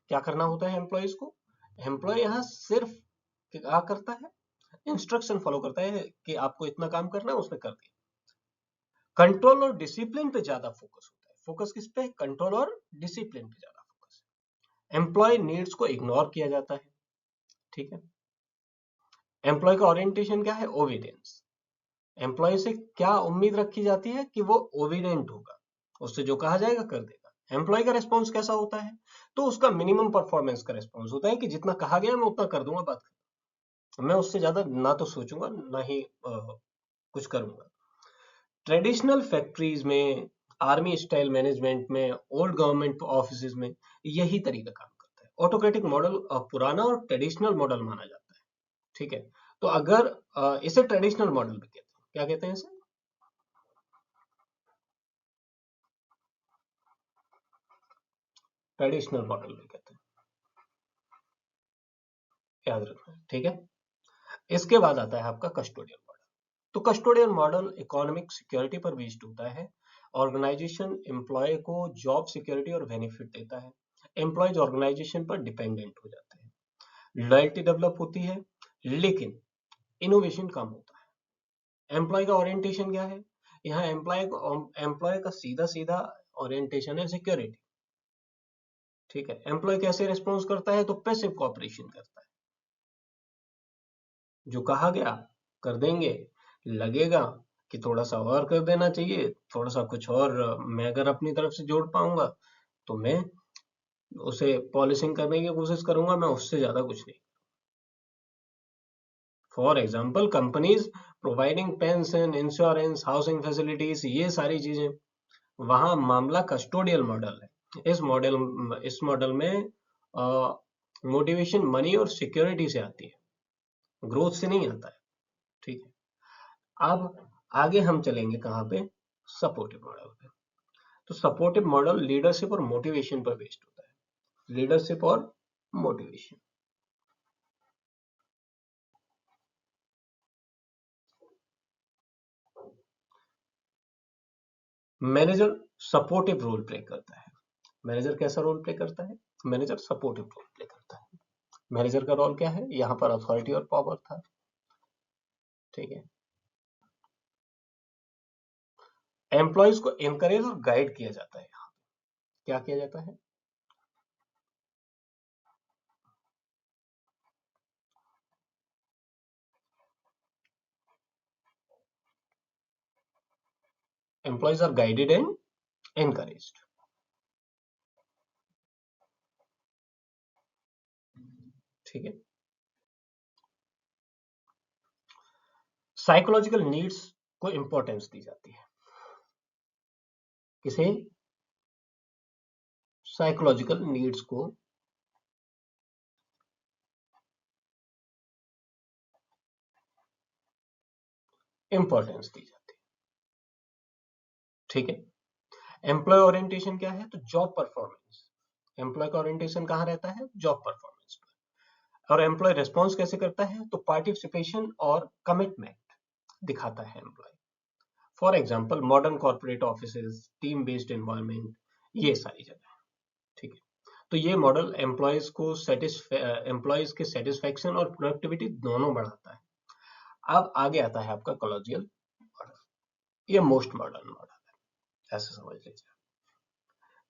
क्या करना होता है एम्प्लॉयज को, एम्प्लॉय यहाँ सिर्फ क्या करता है, इंस्ट्रक्शन फॉलो करता है कि आपको इतना काम करना है, उसने कर दिया। कंट्रोल और डिसिप्लिन पे ज्यादा फोकस होता है। फोकस किस पे, कंट्रोल और डिसिप्लिन पे ज्यादा फोकस है। एम्प्लॉय नीड्स को इग्नोर किया जाता है, ठीक है। एम्प्लॉय का ओरिएंटेशन क्या है, ओबीडियंस। एम्प्लॉय से क्या उम्मीद रखी जाती है कि वो ओबीडेंट होगा, उससे जो कहा जाएगा कर देगा। एम्प्लॉय का रिस्पॉन्स कैसा होता है, तो उसका मिनिमम परफॉर्मेंस का रिस्पॉन्स होता है कि जितना कहा गया मैं उतना कर दूंगा, बात मैं उससे ज्यादा ना तो सोचूंगा ना ही कुछ करूंगा। ट्रेडिशनल फैक्ट्रीज में, आर्मी स्टाइल मैनेजमेंट में, ओल्ड गवर्नमेंट ऑफिस में यही तरीका काम करता है। ऑटोक्रेटिक मॉडल पुराना और ट्रेडिशनल मॉडल माना जाता है, ठीक है। तो अगर इसे ट्रेडिशनल मॉडल भी कहते हैं, क्या कहते हैं इसे, ट्रेडिशनल मॉडल भी कहते हैं, याद रखना है, ठीक है। इसके बाद आता है आपका कस्टोडियल मॉडल। तो कस्टोडियल मॉडल इकोनॉमिक सिक्योरिटी पर बेस्ड होता है। ऑर्गेनाइजेशन एम्प्लॉय को जॉब सिक्योरिटी और बेनिफिट देता है। एम्प्लॉयज ऑर्गेनाइजेशन पर डिपेंडेंट हो जाते हैं। लॉयल्टी डेवलप होती है, लेकिन इनोवेशन कम होता है। एम्प्लॉय का ओरिएंटेशन क्या है, यहाँ एम्प्लॉय का सीधा सीधा ओरिएंटेशन है सिक्योरिटी, ठीक है। एम्प्लॉय कैसे रिस्पॉन्स करता है, तो पैसिव कोऑपरेशन करता है, जो कहा गया कर देंगे। लगेगा कि थोड़ा सा और कर देना चाहिए, थोड़ा सा कुछ और मैं अगर अपनी तरफ से जोड़ पाऊंगा तो मैं उसे पॉलिशिंग करने की कोशिश करूंगा, मैं उससे ज्यादा कुछ नहीं। For example companies providing pension, insurance, housing facilities, ये सारी चीजें, वहां मामला कस्टोडियल मॉडल है। इस मॉडल में मोटिवेशन मनी और सिक्योरिटी से आती है, ग्रोथ से नहीं आता है, ठीक है। अब आगे हम चलेंगे कहाँ पे, सपोर्टिव मॉडल पे। तो सपोर्टिव मॉडल लीडरशिप और मोटिवेशन पर बेस्ड होता है, लीडरशिप और motivation. Manager supportive role play करता है। मैनेजर कैसा रोल प्ले करता है, मैनेजर सपोर्टिव रोल प्ले करता है। मैनेजर का रोल क्या है, यहाँ पर अथॉरिटी और पावर था, ठीक है। एम्प्लॉयज को एनकरेज और गाइड किया जाता है। यहाँ क्या किया जाता है? Employees are guided and encouraged. ठीक है। साइकोलॉजिकल नीड्स को इंपॉर्टेंस दी जाती है। किसे? साइकोलॉजिकल नीड्स को इंपॉर्टेंस दी जाती है। ठीक है। एम्प्लॉय ओरिएंटेशन क्या है? तो जॉब परफॉर्मेंस। एम्प्लॉय का ओरिएंटेशन कहाँ रहता है? जॉब परफॉर्मेंस पर। और एम्प्लॉय रिस्पॉन्स कैसे करता है? तो पार्टिसिपेशन और कमिटमेंट दिखाता है employee. For example modern corporate offices, team based environment, ये सारी जगह। ठीक है। तो ये मॉडल एम्प्लॉयज के सेटिस्फेक्शन और प्रोडक्टिविटी दोनों बढ़ाता है। अब आगे आता है आपका कॉलोजियल मॉडल। ये मोस्ट मॉडर्न मॉडल है, ऐसे समझ लीजिए।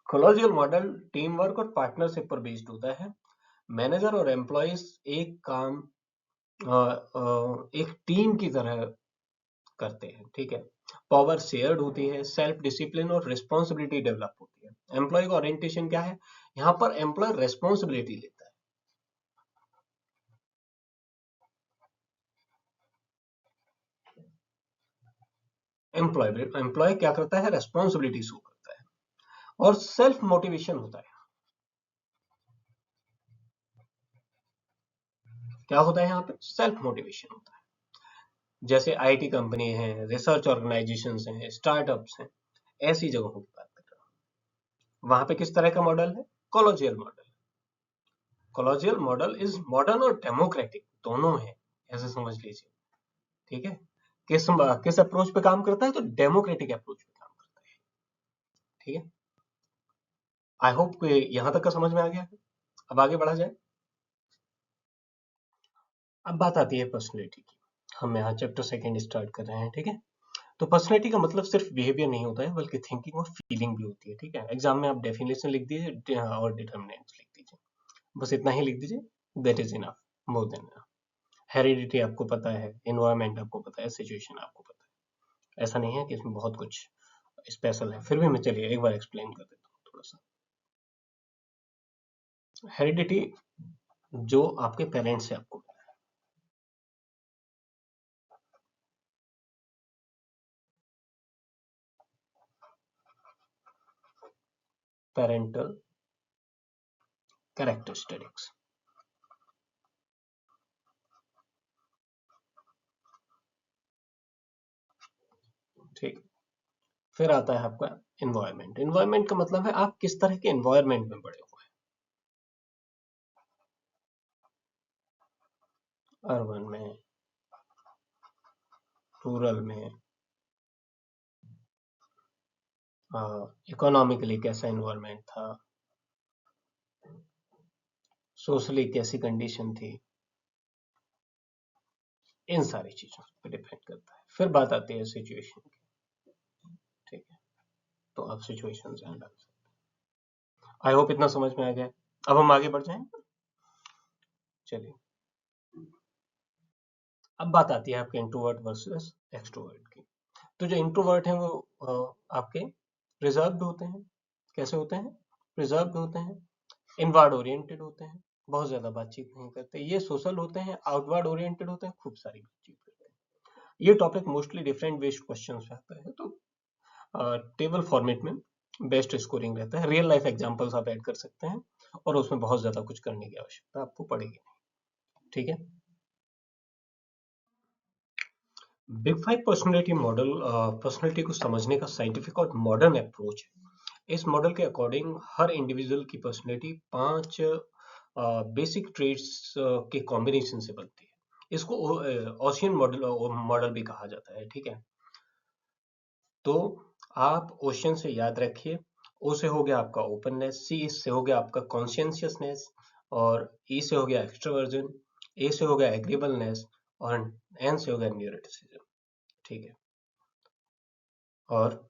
कॉलोजियल मॉडल टीम वर्क और पार्टनरशिप पर बेस्ड होता है। मैनेजर और एम्प्लॉयज एक काम एक टीम की तरह करते हैं। ठीक है। पावर शेयर्ड होती है, सेल्फ डिसिप्लिन और रिस्पॉन्सिबिलिटी डेवलप होती है। एम्प्लॉय का ओरिएंटेशन क्या है? यहाँ पर एम्प्लॉय रेस्पॉन्सिबिलिटी लेता है। एम्प्लॉय क्या करता है? रेस्पॉन्सिबिलिटी शो करता है। और सेल्फ मोटिवेशन होता है। क्या होता है यहाँ पे? सेल्फ मोटिवेशन होता है। जैसे आईटी कंपनी है, रिसर्च ऑर्गेनाइजेशन हैं, स्टार्टअप्स हैं, ऐसी जगहों की बात कर रहा हूँ। वहां पे किस तरह का मॉडल है? कॉलोजियल मॉडल। कॉलोजियल मॉडल इज मॉडर्न और डेमोक्रेटिक दोनों है, ऐसे समझ लीजिए। ठीक है। किस किस अप्रोच पे काम करता है? तो डेमोक्रेटिक अप्रोच पे काम करता है। ठीक है। आई होप यहां तक का समझ में आ गया है। अब आगे बढ़ा जाए। अब बात आती है पर्सनैलिटी की। हम यहाँ चैप्टर सेकंड स्टार्ट कर रहे हैं। ठीक है। तो पर्सनैलिटी का मतलब सिर्फ बिहेवियर नहीं होता है, बल्कि थिंकिंग और फीलिंग भी होती है। ठीक है। एग्जाम में आप डेफिनेशन लिख दीजिए और डिटर्मिनेंट्स लिख दीजिए, बस इतना ही लिख दीजिए, that is enough, more than enough. Heredity आपको पता है, एनवायरमेंट आपको पता है, सिचुएशन आपको पता है। ऐसा नहीं है कि इसमें बहुत कुछ स्पेशल है, फिर भी मैं चलिए एक बार एक्सप्लेन कर देता हूँ थोड़ा सा। हेरिडिटी जो आपके पेरेंट्स से आपको पेरेंटल कैरेक्टरिस्टिक्स। ठीक। फिर आता है आपका एनवायरमेंट। एनवायरमेंट का मतलब है आप किस तरह के एनवायरमेंट में बड़े हुए हैं। अर्बन में, रूरल में, इकोनॉमिकली कैसा एनवायरमेंट था, सोशली कैसी कंडीशन थी, इन सारी चीजों पर डिपेंड करता है। फिर बात आती है सिचुएशन की। ठीक है। तो आप सिचुएशन से हैंडल, आई होप इतना समझ में आ गया। अब हम आगे बढ़ जाएं। चलिए। अब बात आती है आपके इंट्रोवर्ट वर्सेस एक्सट्रोवर्ट की। तो जो इंट्रोवर्ट हैं वो आपके रिजर्व्ड होते हैं। कैसे होते हैं? रिजर्व्ड होते हैं, इनवर्ड ओरिएंटेड होते हैं, बहुत ज्यादा बातचीत नहीं करते। ये सोशल होते हैं, आउटवर्ड ओरिएंटेड होते हैं, खूब सारी बातचीत करते हैं। ये topic mostly different based question में आता है, तो टेबल फॉर्मेट में बेस्ट स्कोरिंग रहता है। रियल लाइफ एग्जांपल्स आप ऐड कर सकते हैं और उसमें बहुत ज्यादा कुछ करने की आवश्यकता आपको पड़ेगी नहीं। ठीक है। Big five personality model personality को समझने का साइंटिफिक और मॉडर्न अप्रोच है। इस मॉडल के अकॉर्डिंग हर इंडिविजुअल की पर्सनैलिटी 5 बेसिक ट्रेट्स के कॉम्बिनेशन से बनती है। इसको ओशियन मॉडल मॉडल भी कहा जाता है। ठीक है। तो आप ओशियन से याद रखिए, ओ से हो गया आपका ओपननेस, सी से हो गया आपका कॉन्शियसनेस, और ई से हो गया एक्सट्रोवर्जन, ए से हो गया एग्रीबलनेस, और एन से हो गया न्यूरोटिसिज्म। ठीक है। और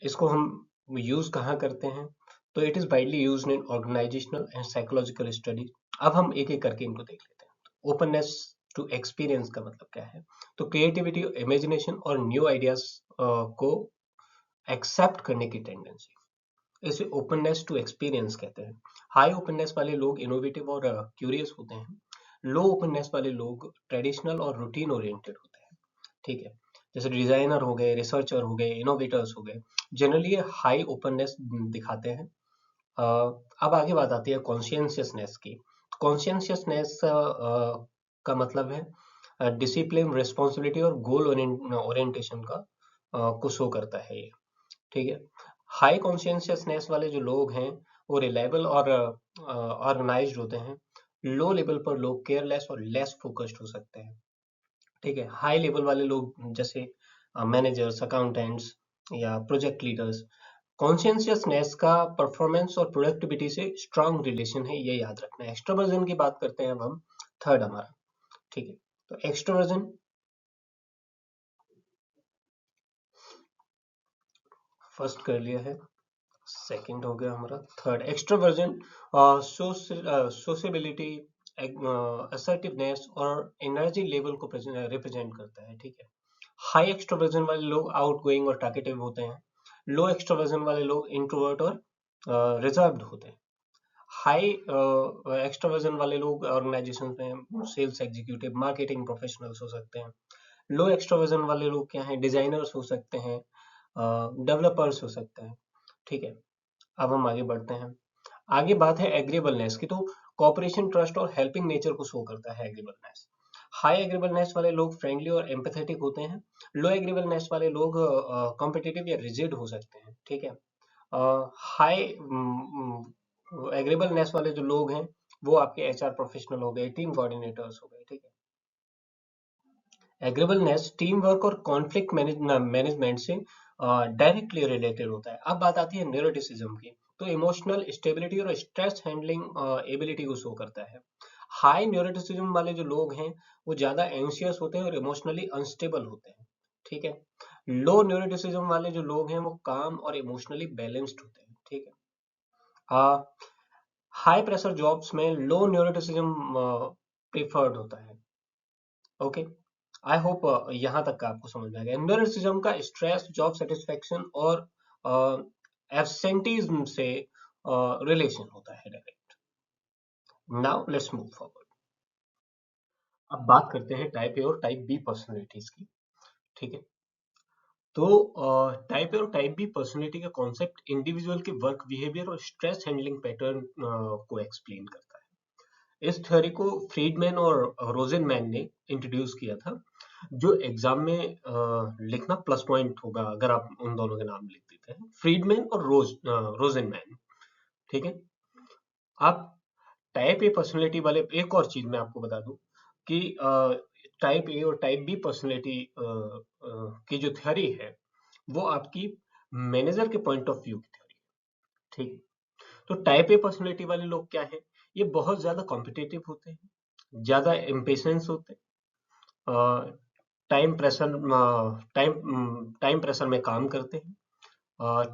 इसको हम यूज कहाँ करते हैं? तो it is widely used in organisational and psychological studies. अब हम एक एक करके इनको देख लेते हैं। ओपननेस टू एक्सपीरियंस का मतलब क्या है? तो क्रिएटिविटी, इमेजिनेशन और न्यू आइडियाज को एक्सेप्ट करने की टेंडेंसी, इसे ओपननेस टू एक्सपीरियंस कहते हैं। हाई ओपननेस वाले लोग इनोवेटिव और क्यूरियस होते हैं। लो ओपननेस वाले लोग ट्रेडिशनल और रूटीन ओरिएंटेड होते हैं। ठीक है, जैसे डिजाइनर हो गए, रिसर्चर हो गए, इनोवेटर्स हो गए, जनरली ये हाई ओपननेस दिखाते हैं। अ, अब आगे बात आती है कॉन्शियसनेस की। कॉन्शियसनेस का मतलब है डिसिप्लिन, रिस्पॉन्सिबिलिटी और गोल ओरिएंटेशन का को शो करता है ये। ठीक है, हाई कॉन्शियसनेस वाले जो लोग हैं वो रिलायबल और ऑर्गेनाइज्ड होते हैं। लो लेवल पर लोग केयरलेस और लेस फोकस्ड हो सकते हैं। ठीक है, हाई लेवल वाले लोग जैसे मैनेजर्स, अकाउंटेंट्स या प्रोजेक्ट लीडर्स, कॉन्शियसनेस का परफॉर्मेंस और प्रोडक्टिविटी से स्ट्रांग रिलेशन है, ये याद रखना है। एक्सट्रोवर्जन की बात करते हैं अब हम, थर्ड हमारा। ठीक है, तो एक्सट्रोवर्जन फर्स्ट कर लिया है, सेकंड हो गया हमारा, थर्ड एक्सट्रोवर्जन सोशेबिलिटी, असर्टिवनेस और एनर्जी लेवल को रिप्रेजेंट करता है। ठीक है, हाई एक्सट्रोवर्जन वाले लोग आउटगोइंग और टॉकेटिव होते हैं। लो एक्सट्रोवर्जन वाले लोग इंट्रोवर्ट और रिजर्व्ड होते हैं। हाई एक्सट्रोवर्जन वाले लोग ऑर्गेनाइजेशन में सेल्स एग्जीक्यूटिव, मार्केटिंग प्रोफेशनल्स हो सकते हैं। लो एक्सट्रोवर्जन वाले लोग क्या हैं? डिजाइनर्स हो सकते हैं, डेवलपर्स हो सकते हैं। ठीक है, अब हम आगे बढ़ते हैं। आगे बात है एग्रीबलनेस की। तो कॉपरेशन, ट्रस्ट और हेल्पिंग नेचर को शो करता है एग्रीबलनेस। हाई एग्रीबलनेस वाले लोग फ्रेंडली और एम्पैथेटिक होते हैं। लो एग्रीबलनेस वाले लोग कॉम्पिटिटिव या रिजिड हो सकते हैं। ठीक है, हाई एग्रीबलनेस वाले जो लोग हैं वो आपके एचआर प्रोफेशनल हो गए, टीम कोऑर्डिनेटर्स हो गए। ठीक है, एग्रीबलनेस टीम वर्क और कॉन्फ्लिक्ट मैनेजमेंट से डायरेक्टली रिलेटेड होता है। अब बात आती है न्यूरोटिसिज्म की। तो इमोशनल स्टेबिलिटी और स्ट्रेस हैंडलिंग एबिलिटी को शो करता है। हाई न्यूरोटिसिज्म वाले जो लोग हैं वो ज्यादा एंशियस होते हैं और इमोशनली अनस्टेबल होते हैं। ठीक है, लो न्यूरोटिसिज्म वाले जो लोग हैं वो काम और इमोशनली बैलेंस्ड होते हैं। ठीक है, हाई प्रेशर जॉब्स में लो न्यूरोटिसिज्म प्रिफर्ड होता है। ओके, आई होप यहाँ तक का आपको समझ में आ गया। न्यूरोटिसिज्म का स्ट्रेस, जॉब सेटिस्फेक्शन और एब्सेंटीज्म से रिलेशन होता है direct. Now let's move forward. अब बात करते हैं टाइप ए और टाइप बी पर्सनैलिटीज की। ठीक है, तो टाइप ए और टाइप बी पर्सनैलिटी का कॉन्सेप्ट इंडिविजुअल के वर्क बिहेवियर और स्ट्रेस हैंडलिंग पैटर्न को एक्सप्लेन करता है। इस थ्योरी को फ्रीडमैन और रोजेनमैन ने इंट्रोड्यूस किया था। जो एग्जाम में लिखना प्लस पॉइंट होगा अगर आप उन दोनों के नाम लिख देते हैं, फ्रीडमैन और रोजेनमैन। ठीक है, आप टाइप ए पर्सनैलिटी वाले, एक और चीज मैं आपको बता दूं कि टाइप ए और टाइप बी पर्सनैलिटी की जो थ्योरी है वो आपकी मैनेजर के पॉइंट ऑफ व्यू की थ्योरी है। ठीक, तो टाइप ए पर्सनैलिटी वाले लोग क्या है? ये बहुत ज्यादा कॉम्पिटिटिव होते हैं, ज्यादा इम्पेशेंस होते हैं, टाइम प्रेशर टाइम प्रेशर में काम करते हैं,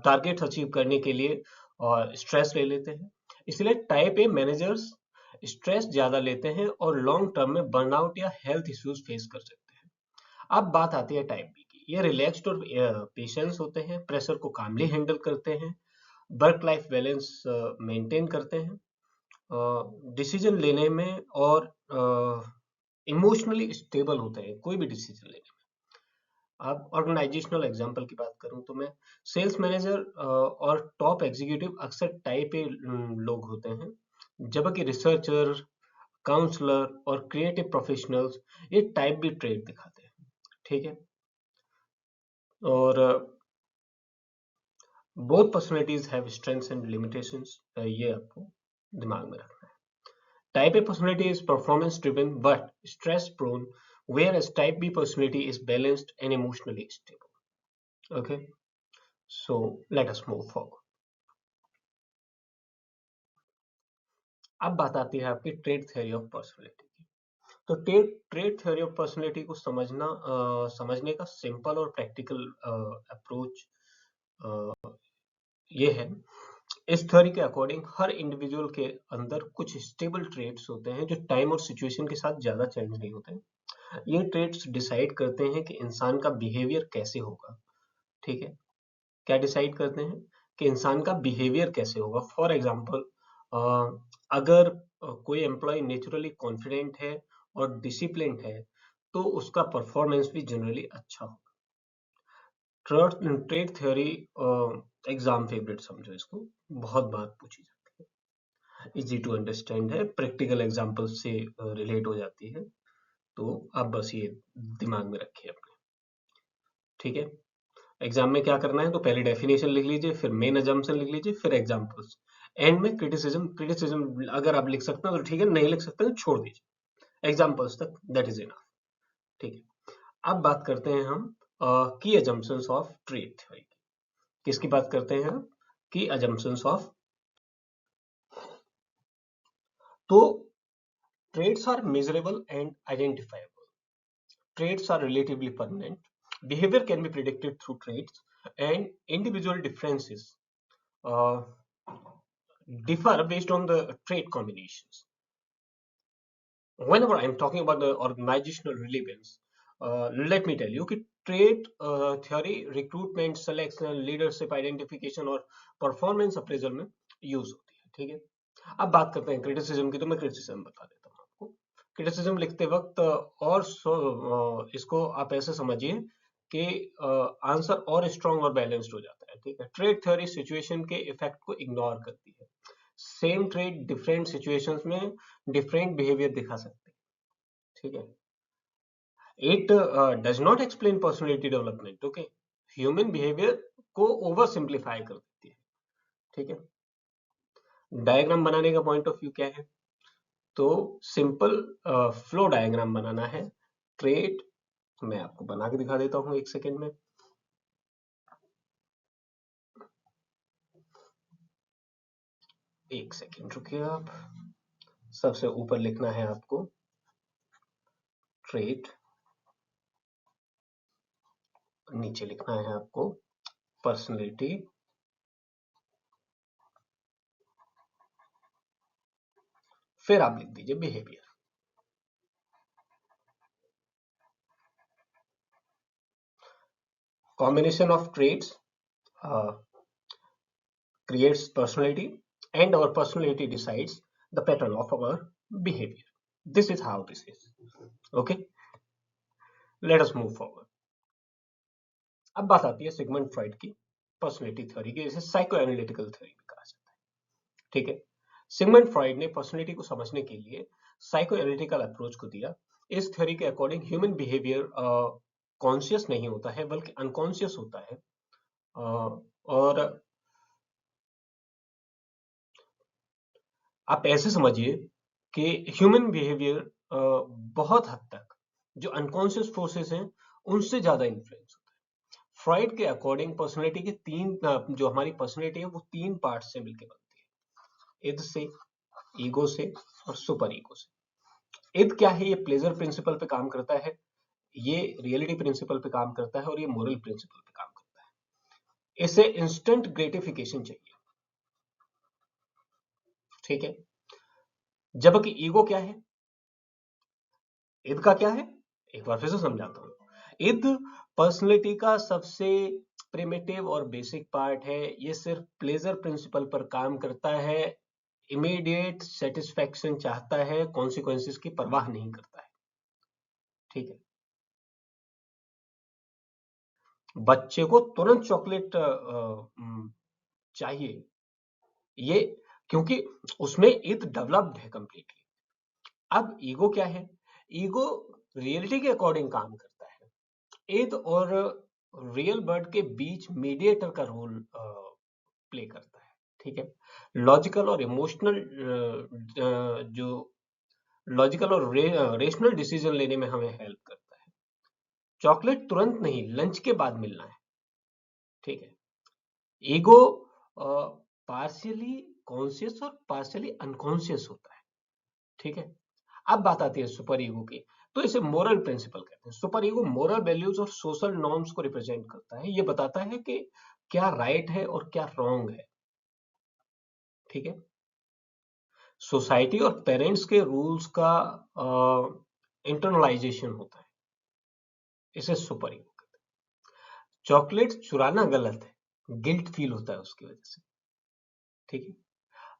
टारगेट अचीव करने के लिए और स्ट्रेस ले लेते हैं। इसलिए टाइप ए मैनेजर्स स्ट्रेस ज्यादा लेते हैं और लॉन्ग टर्म में बर्नआउट या हेल्थ इश्यूज फेस कर सकते हैं। अब बात आती है टाइप बी की। ये रिलैक्स्ड और पेशेंस होते हैं, प्रेशर को कामली हैंडल करते हैं, वर्क लाइफ बैलेंस मेंटेन करते हैं, डिसीजन लेने में और इमोशनली स्टेबल होते हैं कोई भी डिसीजन लेने में। अब ऑर्गेनाइजेशनल एग्जांपल की बात करूं तो मैं, सेल्स मैनेजर और टॉप एग्जीक्यूटिव अक्सर टाइप ए लोग होते हैं, जबकि रिसर्चर, काउंसलर और क्रिएटिव प्रोफेशनल्स ये टाइप बी ट्रेड दिखाते हैं। ठीक है, और both personalities have strengths and limitations, ये आपको दिमाग में रखना है। Type A personality is performance driven but stress prone, whereas Type B personality is balanced and emotionally stable. Okay, so let us move forward. अब बात आती है आपकी ट्रेड थ्योरी ऑफ पर्सनैलिटी की। तो ट्रेड थ्योरी ऑफ पर्सनैलिटी को समझने का सिंपल और प्रैक्टिकल अप्रोच ये है, इस थ्योरी के अकॉर्डिंग हर इंडिविजुअल के अंदर कुछ स्टेबल ट्रेट्स होते हैं जो टाइम और सिचुएशन के साथ ज्यादा चेंज नहीं होते हैं। ये ट्रेट्स डिसाइड करते हैं कि इंसान का बिहेवियर कैसे होगा। ठीक है, क्या डिसाइड करते हैं कि इंसान का बिहेवियर कैसे होगा। फॉर एग्जाम्पल, अगर कोई एम्प्लॉय नेचुरली कॉन्फिडेंट है और डिसिप्लिन्ड है तो उसका परफॉर्मेंस भी जनरली अच्छा होगा। ट्रेड थ्योरी एग्जाम फेवरेट समझो इसको, बहुत बार पूछी जाती है, इजी टू अंडरस्टैंड है, प्रैक्टिकल एग्जाम्पल से रिलेट हो जाती है, तो आप बस ये दिमाग में रखिए अपने। ठीक है, एग्जाम में क्या करना है, तो पहले डेफिनेशन लिख लीजिए, फिर मेन अजम्पशन लिख लीजिए, फिर एग्जांपल्स, एंड में क्रिटिसिज्म। क्रिटिसिज्म अगर आप लिख सकते हैं तो ठीक है, नहीं लिख सकते तो छोड़ दीजिए, एग्जांपल्स तक दैट इज इनफ। ठीक है, अब बात करते हैं हम की अजम्पशंस ऑफ ट्रेड थ्योरी। किसकी बात करते हैं हम? की अजम्पशंस ऑफ। तो traits are measurable and identifiable. Traits are relatively permanent. Behavior can be predicted through traits, and individual differences uh, differ based on the trait combinations. Whenever I'm talking about the organizational relevance, let me tell you कि trait theory recruitment, selection, leadership identification और performance appraisal में use होती है। ठीक है, अब बात करते हैं क्रिटिसिज्म की, तो मैं क्रिटिसिज्म बता देता हूँ आपको। क्रिटिसिज्म लिखते वक्त इसको आप ऐसे समझिए कि आंसर और स्ट्रॉन्ग और बैलेंस्ड हो जाता है। ठीक है, ट्रेड थ्योरी सिचुएशन के इफेक्ट को इग्नोर करती है। सेम ट्रेड डिफरेंट सिचुएशंस में डिफरेंट बिहेवियर दिखा सकते हैं। ठीक है, it does not explain personality development. Okay, human behaviour को ओवर सिंप्लीफाई कर देती है। ठीक है, डायग्राम बनाने का पॉइंट ऑफ व्यू क्या है, तो सिंपल फ्लो डायग्राम बनाना है। ट्रेड मैं आपको बना के दिखा देता हूं एक सेकेंड में। एक सेकेंड रुकिए आप। सबसे ऊपर लिखना है आपको ट्रेड, नीचे लिखना है आपको पर्सनैलिटी, फिर आप लिख दीजिए behaviour. Combination of traits creates personality and our personality decides the pattern of our behavior. This is how this is. Okay, let us move forward. अब बात आती है सिगमंड फ्रॉइड की पर्सनैलिटी थ्योरी की, जिसे साइको एनालिटिकल थ्योरी भी कहा जाता है। ठीक है, सिगमंड फ्रॉइड ने पर्सनैलिटी को समझने के लिए साइको एनालिटिकल अप्रोच को दिया। इस थ्योरी के अकॉर्डिंग ह्यूमन बिहेवियर कॉन्शियस नहीं होता है बल्कि अनकॉन्शियस होता है। और आप ऐसे समझिए कि ह्यूमन बिहेवियर बहुत हद तक जो अनकॉन्शियस फोर्सेस हैं उनसे ज्यादा इन्फ्लुएंस होता है। फ्रॉइड के अकॉर्डिंग पर्सनैलिटी के जो हमारी पर्सनैलिटी है वो तीन पार्ट से मिलकर बनती है, इद से, ईगो से और सुपर ईगो से। इद क्या है? ये प्लेजर प्रिंसिपल पे काम करता है, ये रियलिटी प्रिंसिपल पे काम करता है और ये मोरल प्रिंसिपल पे काम करता है। इसे इंस्टेंट ग्रेटिफिकेशन चाहिए। ठीक है, जबकि ईगो क्या है? इद का क्या है, एक बार फिर से समझाता हूं। इद पर्सनैलिटी का सबसे प्रिमिटिव और बेसिक पार्ट है। ये सिर्फ प्लेजर प्रिंसिपल पर काम करता है, इमीडिएट सेटिस्फैक्शन चाहता है, कॉन्सिक्वेंसेस की परवाह नहीं करता है। ठीक है, बच्चे को तुरंत चॉकलेट चाहिए, ये क्योंकि उसमें इद डेवलप्ड है कंप्लीटली। अब ईगो क्या है? ईगो रियलिटी के अकॉर्डिंग काम करता है। इद और रियल वर्ल्ड के बीच मीडिएटर का रोल प्ले करता है। ठीक है, लॉजिकल और इमोशनल जो लॉजिकल और रेशनल डिसीजन लेने में हमें हेल्प करता है। चॉकलेट तुरंत नहीं, लंच के बाद मिलना है। ठीक है, ईगो पार्शियली कॉन्शियस और पार्शियली अनकॉन्शियस होता है। ठीक है, अब बात आती है सुपर ईगो की, तो इसे मोरल प्रिंसिपल कहते हैं। सुपर ईगो मोरल वैल्यूज और सोशल नॉर्म्स को रिप्रेजेंट करता है। ये बताता है कि क्या राइट है और क्या रॉन्ग है। ठीक है, सोसाइटी और पेरेंट्स के रूल्स का इंटरनलाइजेशन होता है, इसे सुपर ईगो कहते हैं। चॉकलेट चुराना गलत है, गिल्ट फील होता है उसकी वजह से। ठीक है,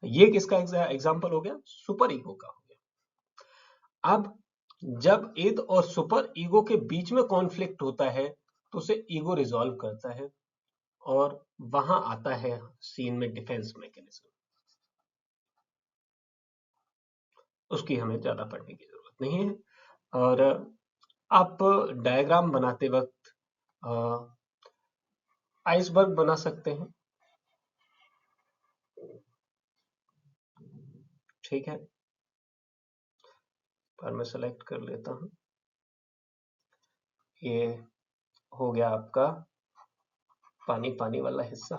ये किसका एग्जाम्पल हो गया, सुपर ईगो का हो गया। अब जब इद और सुपर ईगो के बीच में कॉन्फ्लिक्ट होता है तो उसे ईगो रिजॉल्व करता है और वहां आता है सीन में डिफेंस मैकेनिज्म। उसकी हमें ज्यादा पढ़ने की जरूरत नहीं है। और आप डायग्राम बनाते वक्त आइसबर्ग बना सकते हैं। ठीक है, पर मैं सेलेक्ट कर लेता हूं। ये हो गया आपका पानी पानी वाला हिस्सा।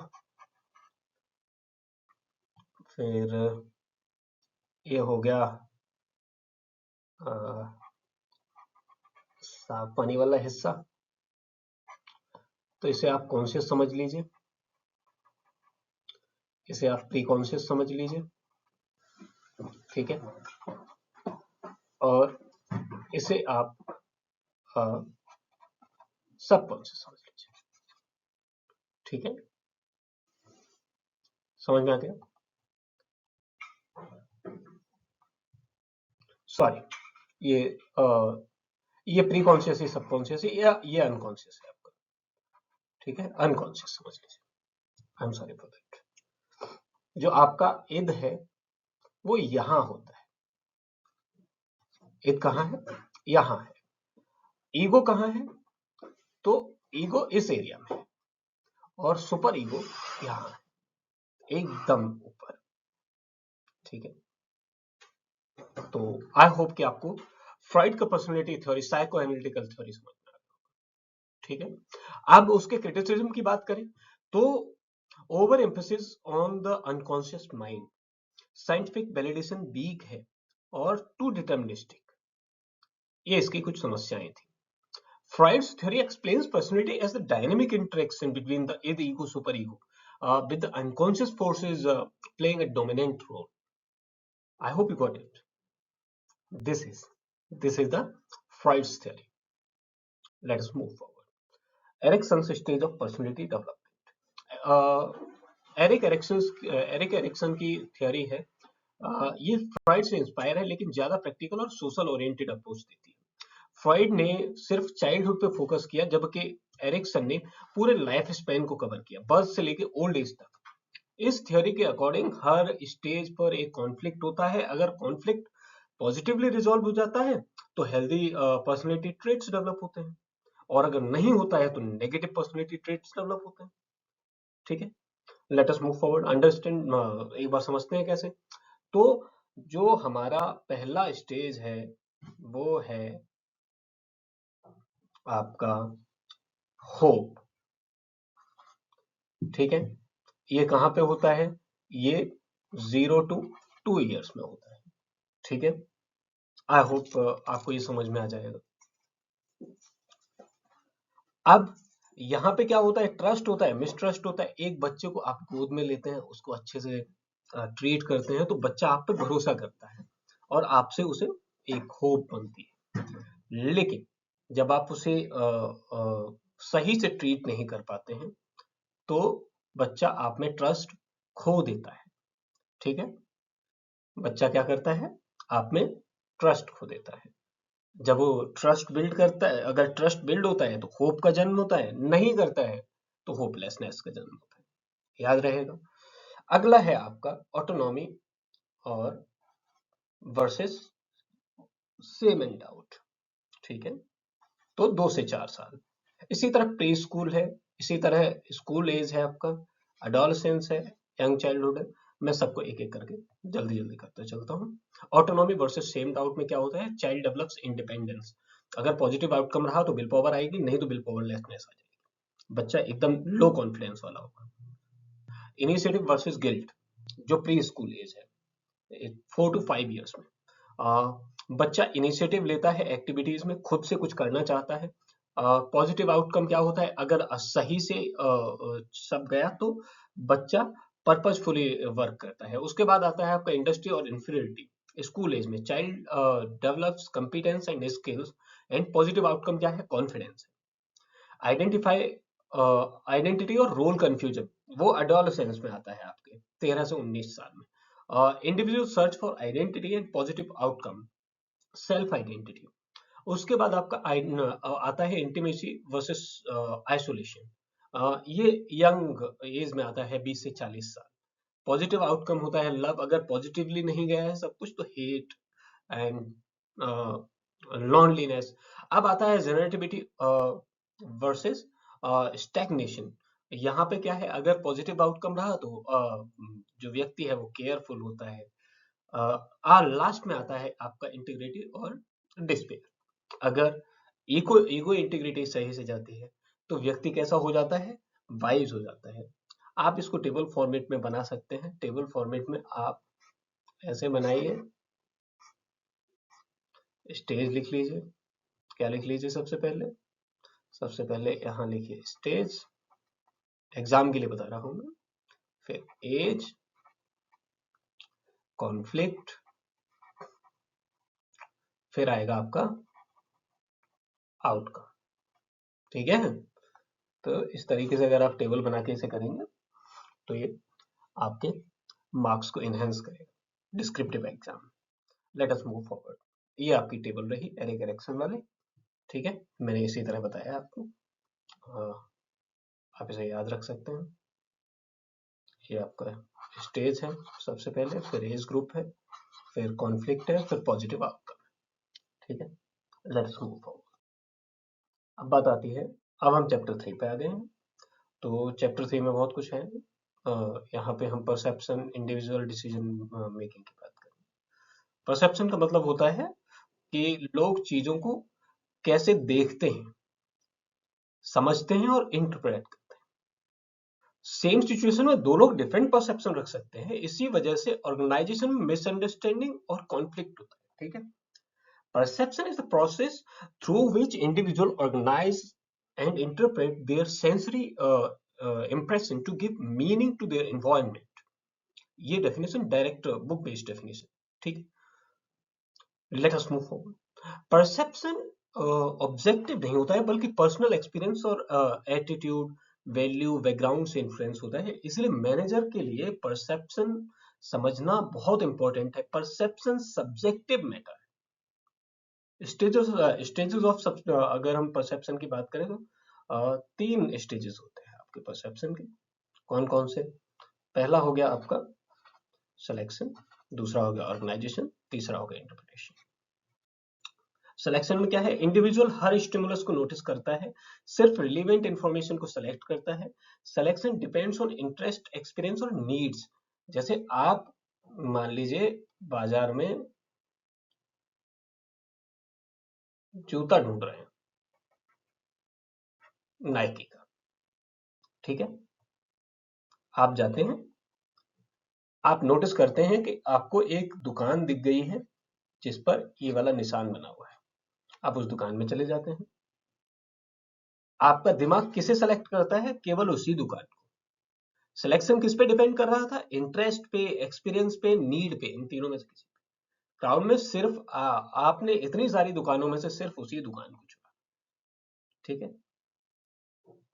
फिर ये हो गया साफ पानी वाला हिस्सा। तो इसे आप कॉन्शियस समझ लीजिए, इसे आप प्री कॉन्शियस समझ लीजिए। ठीक है, और इसे आप सब कॉन्शियस समझ लीजिए। ठीक है, समझ में आ गया। सॉरी, ये ये प्री कॉन्शियस, ये सब कॉन्शियस है, या ये अनकॉन्शियस है आपका। ठीक है, अनकॉन्शियस समझ लीजिए। I am sorry for that. जो आपका इद है वो यहां होता है। इद कहां है, यहां है। ईगो कहां है, तो ईगो इस एरिया में है और सुपर ईगो यहां है, एकदम ऊपर। ठीक है, तो आई होप कि आपको फ्राइड का personality theory, psycho analytical theory समझ में आ गया। ठीक है, अब उसके क्रिटिसिज्म की बात करें तो over emphasis on the unconscious mind, scientific validation weak है और टू डिटर्मिनिस्टिक, ये इसकी कुछ समस्याएं थी। Freud's theory explains personality as the dynamic interaction between the id, ego, superego, with the unconscious forces playing a dominant role. I hope you got it. This is this is the Freud's theory. Let us move forward. Erickson's stage of personality development. Erik Erikson की theory है। ये fried से inspire है लेकिन ज्यादा practical और social oriented approach देती है। फ्राइड ने सिर्फ चाइल्डहुड पे फोकस किया, जबकि एरिक्सन ने पूरे लाइफ स्पैन को कवर किया, बर्थ से लेके ओल्ड एज तक। इस थ्योरी के अकॉर्डिंग हर स्टेज पर एक कॉन्फ्लिक्ट होता है। अगर कॉन्फ्लिक्ट पॉजिटिवली रिजॉल्व हो जाता है तो हेल्दी पर्सनैलिटी ट्रेट्स डेवलप होते हैं, और अगर नहीं होता है तो नेगेटिव पर्सनैलिटी ट्रेट्स डेवलप होते हैं। ठीक है, let us move forward, understand. एक बार समझते हैं कैसे। तो जो हमारा पहला स्टेज है वो है आपका होप। ठीक है, ये कहां पे होता है, ये 0 to 2 years में होता है। ठीक है, आई होप आपको ये समझ में आ जाएगा। अब यहाँ पे क्या होता है, ट्रस्ट होता है, मिसट्रस्ट होता है। एक बच्चे को आप गोद में लेते हैं, उसको अच्छे से ट्रीट करते हैं तो बच्चा आप पे भरोसा करता है और आपसे उसे एक होप बनती है। लेकिन जब आप उसे सही से ट्रीट नहीं कर पाते हैं तो बच्चा आप में ट्रस्ट खो देता है। ठीक है, बच्चा क्या करता है, आप में ट्रस्ट खो देता है। जब वो ट्रस्ट बिल्ड करता है, अगर ट्रस्ट बिल्ड होता है तो होप का जन्म होता है, नहीं करता है तो होपलेसनेस का जन्म होता है। याद रहेगा। अगला है आपका ऑटोनॉमी और वर्सेस सेम एंड डाउट। ठीक है, तो 2 से 4 साल। इसी तरह प्री स्कूल है, इसी तरह स्कूल एज है आपका, अडोलसेंस है, यंग चाइल्डहुड है। मैं सबको एक एक करके जल्दी जल्दी करते चलता हूँ। ऑटोनॉमी वर्सेस सेम डाउट में क्या होता है, चाइल्ड डेवलप्स इंडिपेंडेंस। अगर पॉजिटिव आउटकम रहा तो विल पावर आएगी, नहीं तो विल पावरलेसनेस आ जाएगी, बच्चा एकदम लो कॉन्फिडेंस वाला होगा। इनिशिएटिव वर्सेस गिल्ट, जो प्री स्कूल एज है 4 to 5 years में, बच्चा इनिशिएटिव लेता है एक्टिविटीज में, खुद से कुछ करना चाहता है, पॉजिटिव आउटकम क्या होता है, अगर सही से सब गया तो बच्चा पर्पजफुली वर्क करता है। उसके बाद आता है आपका इंडस्ट्री और इंफीरियरिटी। स्कूल एज में child develops competence and skills, and positive outcome क्या है, कॉन्फिडेंस। आइडेंटिफाई आइडेंटिटी और रोल कंफ्यूजन, वो एडोलसेंस में आता है आपके 13 से 19 साल में। Individual search for identity and positive outcome, self identity. उसके बाद आपका आता है इंटीमेसी वर्सेस आइसोलेशन। ये यंग एज में आता है 20 से 40 साल। पॉजिटिव आउटकम होता है लव, अगर पॉजिटिवली नहीं गया है सब कुछ तो हेट एंड लॉनलीनेस। अब आता है जनरेटिविटी वर्सेस स्टैग्नेशन। यहाँ पे क्या है, अगर पॉजिटिव आउटकम रहा तो जो व्यक्ति है वो केयरफुल होता है। लास्ट में आता है आपका इंटीग्रिटी और डिस्पेयर। अगर ईगो इंटीग्रिटी सही से जाती है तो व्यक्ति कैसा हो जाता है, वाइज हो जाता है। आप इसको टेबल फॉर्मेट में बना सकते हैं। टेबल फॉर्मेट में आप ऐसे बनाइए, स्टेज लिख लीजिए। क्या लिख लीजिए, सबसे पहले यहाँ लिखिए स्टेज, एग्जाम के लिए बता रहा हूं मैं। फिर एज, कॉन्फ्लिक्ट, फिर आएगा आपका आउटकम। ठीक है, तो इस तरीके से अगर आप टेबल बना के इसे करेंगे तो ये आपके मार्क्स को इनहेंस करेगा descriptive exam. Let us move forward. ये आपकी टेबल रही एरे करेक्शन वाली। ठीक है, मैंने इसी तरह बताया आपको, आप इसे याद रख सकते हैं। ये आपका स्टेज है सबसे पहले, फिर एज ग्रुप है, फिर कॉन्फ्लिक्ट है, फिर पॉजिटिव आउटकम है। ठीक है, लेट्स मूव फॉरवर्ड। अब बात आती है, अब हम चैप्टर 3 पे आ गए हैं। तो चैप्टर 3 में बहुत कुछ है। यहाँ पे हम परसेप्शन, इंडिविजुअल डिसीजन मेकिंग की बात करें। परसेप्शन का मतलब होता है कि लोग चीजों को कैसे देखते हैं, समझते हैं और इंटरप्रेट करते हैं। सेम सिचुएशन में दो लोग डिफरेंट परसेप्शन रख सकते हैं, इसी वजह से ऑर्गेनाइजेशन में मिसअंडरस्टैंडिंग और कॉन्फ्लिक्ट होता है। ठीक है, perception is the process through which individuals organize and interpret their sensory impression to give meaning to their environment. ये definition direct book based definition. ठीक है, let us move forward. Perception objective नहीं होता है, बल्कि पर्सनल एक्सपीरियंस और attitude, value, background से influence होता है। इसलिए मैनेजर के लिए परसेप्शन समझना बहुत इंपॉर्टेंट है। Perception subjective matter. Stages of अगर हम परसेप्शन की बात करें तो 3 स्टेजेस होते हैं आपके परसेप्शन के। कौन कौन से? पहला हो गया आपका सिलेक्शन, दूसरा हो गया ऑर्गेनाइजेशन, तीसरा हो गया इंटरप्रिटेशन। सिलेक्शन में क्या है, इंडिविजुअल हर स्टिमुलस को नोटिस करता है, सिर्फ रिलेवेंट इंफॉर्मेशन को सेलेक्ट करता है। Selection depends on interest, experience और नीड्स। जैसे आप मान लीजिए बाजार में जूता ढूंढ रहे हैं नाइकी का। ठीक है, आप जाते हैं, आप नोटिस करते हैं कि आपको एक दुकान दिख गई है जिस पर ये वाला निशान बना हुआ है। आप उस दुकान में चले जाते हैं। आपका दिमाग किसे सेलेक्ट करता है? केवल उसी दुकान को। सिलेक्शन किस पे डिपेंड कर रहा था? इंटरेस्ट पे, एक्सपीरियंस पे, नीड पे, इन तीनों में से किसी पे। क्राउड में सिर्फ आपने इतनी सारी दुकानों में से सिर्फ उसी दुकान को चुना। ठीक है,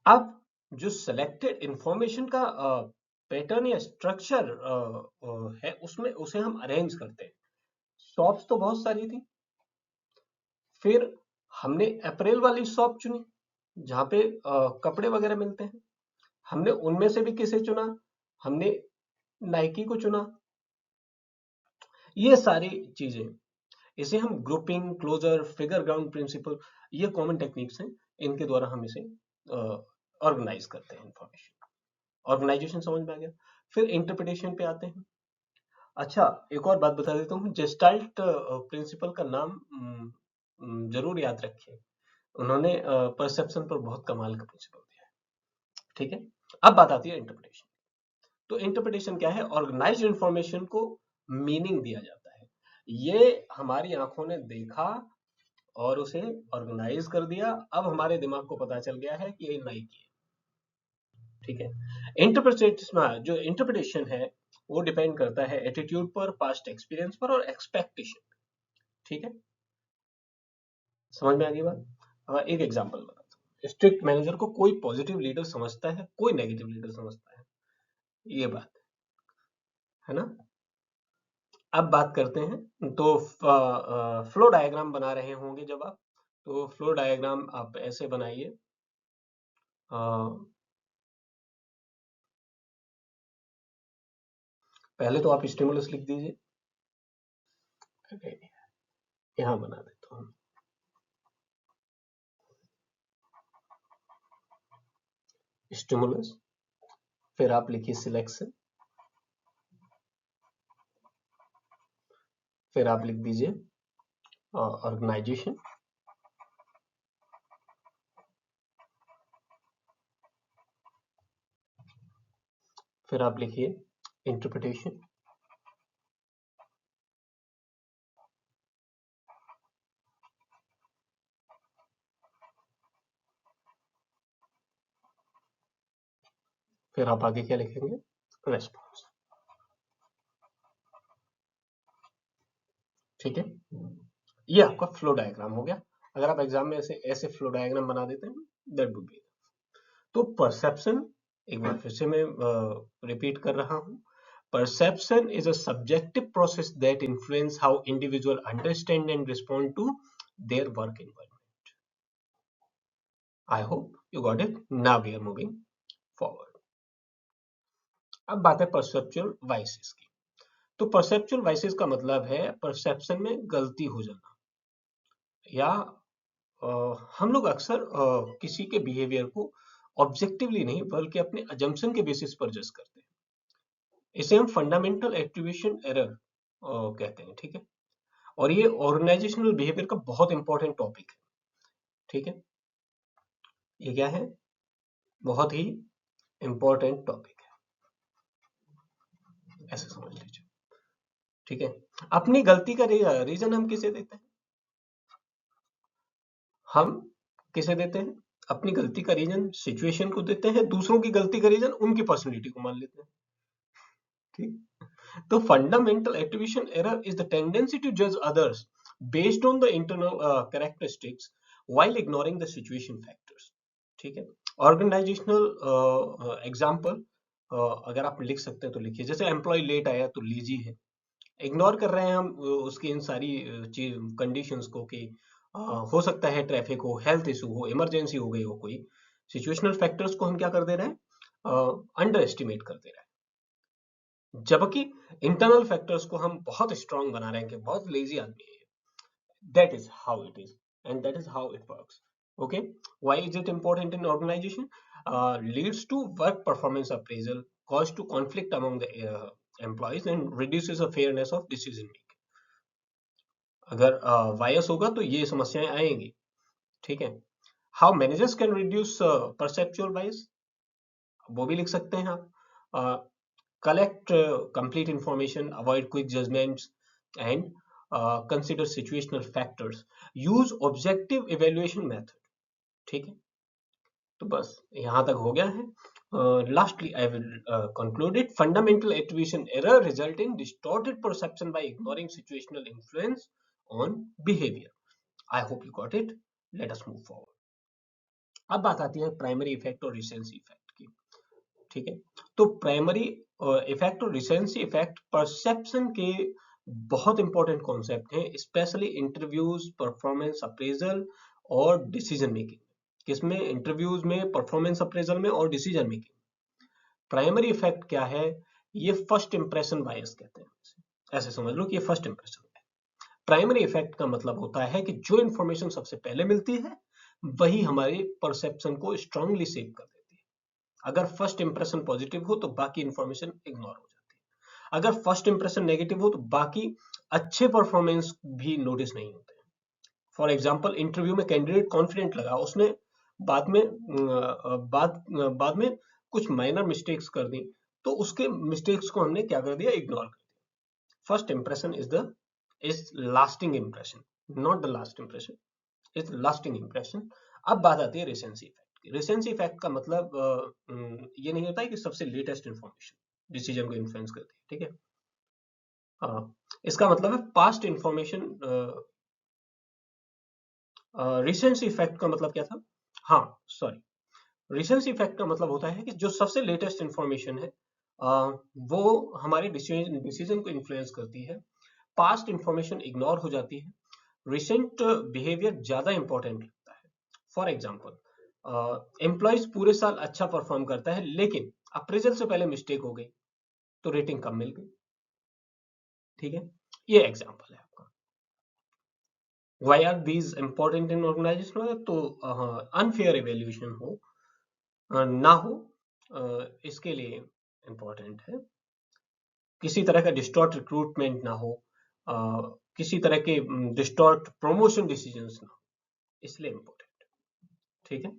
अब जो सिलेक्टेड इंफॉर्मेशन का पैटर्न या स्ट्रक्चर है, उसमें उसे हम अरेंज करते हैं। शॉप्स तो बहुत सारी थी, फिर हमने अप्रैल वाली शॉप चुनी जहां पे कपड़े वगैरह मिलते हैं। हमने उनमें से भी किसे चुना? हमने नाइकी को चुना। ये सारी चीजें, इसे हम grouping, closure, figure ground principle, ये कॉमन टेक्निक्स हैं। इनके द्वारा हम इसे ऑर्गेनाइज करते हैं इंफॉर्मेशन। ऑर्गेनाइजेशन समझ में आ गया। फिर इंटरप्रिटेशन पे आते हैं। अच्छा, एक और बात बता देता हूँ, जेस्टाल्ट प्रिंसिपल का नाम जरूर याद रखिए। उन्होंने परसेप्शन पर बहुत कमाल का प्रिंसिपल दिया है। ठीक है, अब बात आती है इंटरप्रिटेशन। तो इंटरप्रिटेशन क्या है? ऑर्गेनाइज्ड इंफॉर्मेशन को मीनिंग दिया जाता है। ये हमारी आंखों ने देखा और उसे ऑर्गेनाइज कर दिया। अब हमारे दिमाग को पता चल गया है कि ये नाइकी है, ठीक है। इंटरप्रिटेशन, जो इंटरप्रिटेशन है वो डिपेंड करता है एटीट्यूड पर, पास्ट एक्सपीरियंस पर और एक्सपेक्टेशन, ठीक है। समझ में आ गई बात? एक एग्जांपल बताता हूँ। स्ट्रिक्ट मैनेजर को कोई पॉजिटिव लीडर समझता है, कोई नेगेटिव लीडर समझता है, ये बात है ना। अब बात करते हैं, तो फ्लो डायग्राम बना रहे होंगे जब आप, तो फ्लो डायग्राम आप ऐसे बनाइए। पहले तो आप स्टिमुलस लिख दीजिए, यहाँ बना देता हूँ स्टिमुलस, फिर आप लिखिए सिलेक्शन, फिर आप लिख दीजिए ऑर्गेनाइजेशन, फिर आप लिखिए इंटरप्रिटेशन, फिर आप आगे क्या लिखेंगे, रेस्पॉन्स, ठीक है। ये आपका फ्लो डायग्राम हो गया। अगर आप एग्जाम में ऐसे ऐसे फ्लो डायग्राम बना देते हैं, दैट वुड बी। तो परसेप्शन, एक बार फिर से मैं रिपीट कर रहा हूं, perception is a subjective process that influence how individual understand and respond to their work environment. I hope you got it. Now we are moving forward. अब बात है perceptual biases की। तो perceptual biases का मतलब है perception में गलती हो जाना, या हम लोग अक्सर किसी के बिहेवियर को ऑब्जेक्टिवली नहीं बल्कि अपने अजम्पशन के बेसिस पर जज करते हैं। इसे हम फंडामेंटल एट्रीब्यूशन एरर कहते हैं, ठीक है। और ये ऑर्गेनाइजेशनल बिहेवियर का बहुत इंपॉर्टेंट टॉपिक है, ठीक है। ये क्या है, बहुत ही इंपॉर्टेंट टॉपिक है, ऐसे समझ लीजिए, ठीक है। अपनी गलती का रीजन हम किसे देते हैं, हम किसे देते हैं, अपनी गलती का रीजन सिचुएशन को देते हैं, दूसरों की गलती का रीजन उनकी पर्सनैलिटी को मान लेते हैं, ठीक। तो fundamental attribution error is the tendency to जज others based on the internal characteristics while ignoring the situation factors, ठीक है। ऑर्गेनाइजेशनल एग्जांपल अगर आप लिख सकते हैं तो लिखिए, जैसे एम्प्लॉय लेट आया तो लेजी है, इग्नोर कर रहे हैं हम उसकी इन सारी चीज कंडीशंस को कि हो सकता है ट्रैफिक हो, हेल्थ इशू हो, इमरजेंसी हो गई हो कोई, सिचुएशनल फैक्टर्स को हम क्या कर दे रहे हैं, अंडर एस्टिमेट कर दे रहे हैं, जबकि इंटरनल फैक्टर्स को हम बहुत स्ट्रांग बना रहे हैं कि बहुत लेजी आदमी है। That is how it is, and that is how it works. Okay, why is it important in organization? Leads to work performance appraisal, cause to conflict among the employees, and reduces the fairness of decision making. अगर bias होगा तो ये समस्याएं आएंगी, ठीक है। How managers can reduce perceptual bias, वो भी लिख सकते हैं आप। Collect complete information, avoid quick judgments, and consider situational factors. Use objective evaluation method, ठीक है। तो बस यहाँ तक हो गया है। Lastly, I will conclude it. Fundamental attribution error result in distorted perception by ignoring situational influence on behavior. I hope you got it. Let us move forward. अब बात आती है प्राइमरी इफेक्ट और रिसेंसी इफेक्ट की, ठीक है। तो primary effect और रिसेंसी इफेक्ट परसेप्शन के बहुत इंपॉर्टेंट कॉन्सेप्ट हैं, स्पेशली इंटरव्यूज, परफॉर्मेंस अप्रेजल और डिसीजन मेकिंग। किसमें, इंटरव्यूज में, परफॉर्मेंस अप्रेजल में और डिसीजन मेकिंग। प्राइमरी इफेक्ट क्या है, ये फर्स्ट इंप्रेशन बायस कहते हैं, ऐसे समझ लो कि ये फर्स्ट इंप्रेशन है। प्राइमरी इफेक्ट का मतलब होता है कि जो इंफॉर्मेशन सबसे पहले मिलती है वही हमारे परसेप्शन को स्ट्रांगली शेप कर देती है। अगर फर्स्ट इंप्रेशन पॉजिटिव हो तो बाकी इंफॉर्मेशन इग्नोर हो जाती है, अगर फर्स्ट इंप्रेशन नेगेटिव हो तो बाकी अच्छे परफॉर्मेंस भी नोटिस नहीं होते। फॉर एग्जाम्पल, इंटरव्यू में कैंडिडेट कॉन्फिडेंट लगा, उसने बाद में बाद में कुछ माइनर मिस्टेक्स कर दी, तो उसके मिस्टेक्स को हमने क्या कर दिया, इग्नोर कर दिया। First impression is the lasting impression, not the last impression. Is lasting impression. अब बात आती है रिसेंसी इफेक्ट की। रिसेंसी इफेक्ट का मतलब ये नहीं होता है कि सबसे लेटेस्ट इंफॉर्मेशन डिसीजन को इन्फ्लुएंस करती है, ठीक है। इसका मतलब है पास्ट इंफॉर्मेशन। रिसेंसी इफेक्ट का मतलब क्या था? हाँ, सॉरी, रिसेंसी इफेक्ट का मतलब होता है कि जो सबसे लेटेस्ट इंफॉर्मेशन है वो हमारे डिसीजन को इन्फ्लुएंस करती है। पास्ट इंफॉर्मेशन इग्नोर हो जाती है। रिसेंट बिहेवियर ज्यादा इंपॉर्टेंट लगता है। फॉर एग्जाम्पल, एम्प्लॉयज पूरे साल अच्छा परफॉर्म करता है लेकिन अप्रेजल से पहले मिस्टेक हो गई तो रेटिंग कम मिल गई, ठीक है। ये एग्जाम्पल है आपका। Why are these important in organisation? तो अनफेयर एवेल्यूशन हो ना हो, इसके लिए इम्पोर्टेंट है। किसी तरह का डिस्टॉर्ट रिक्रूटमेंट ना हो, किसी तरह के डिस्टॉर्ट प्रमोशन डिसीजंस ना हो, इसलिए इम्पोर्टेंट, ठीक है।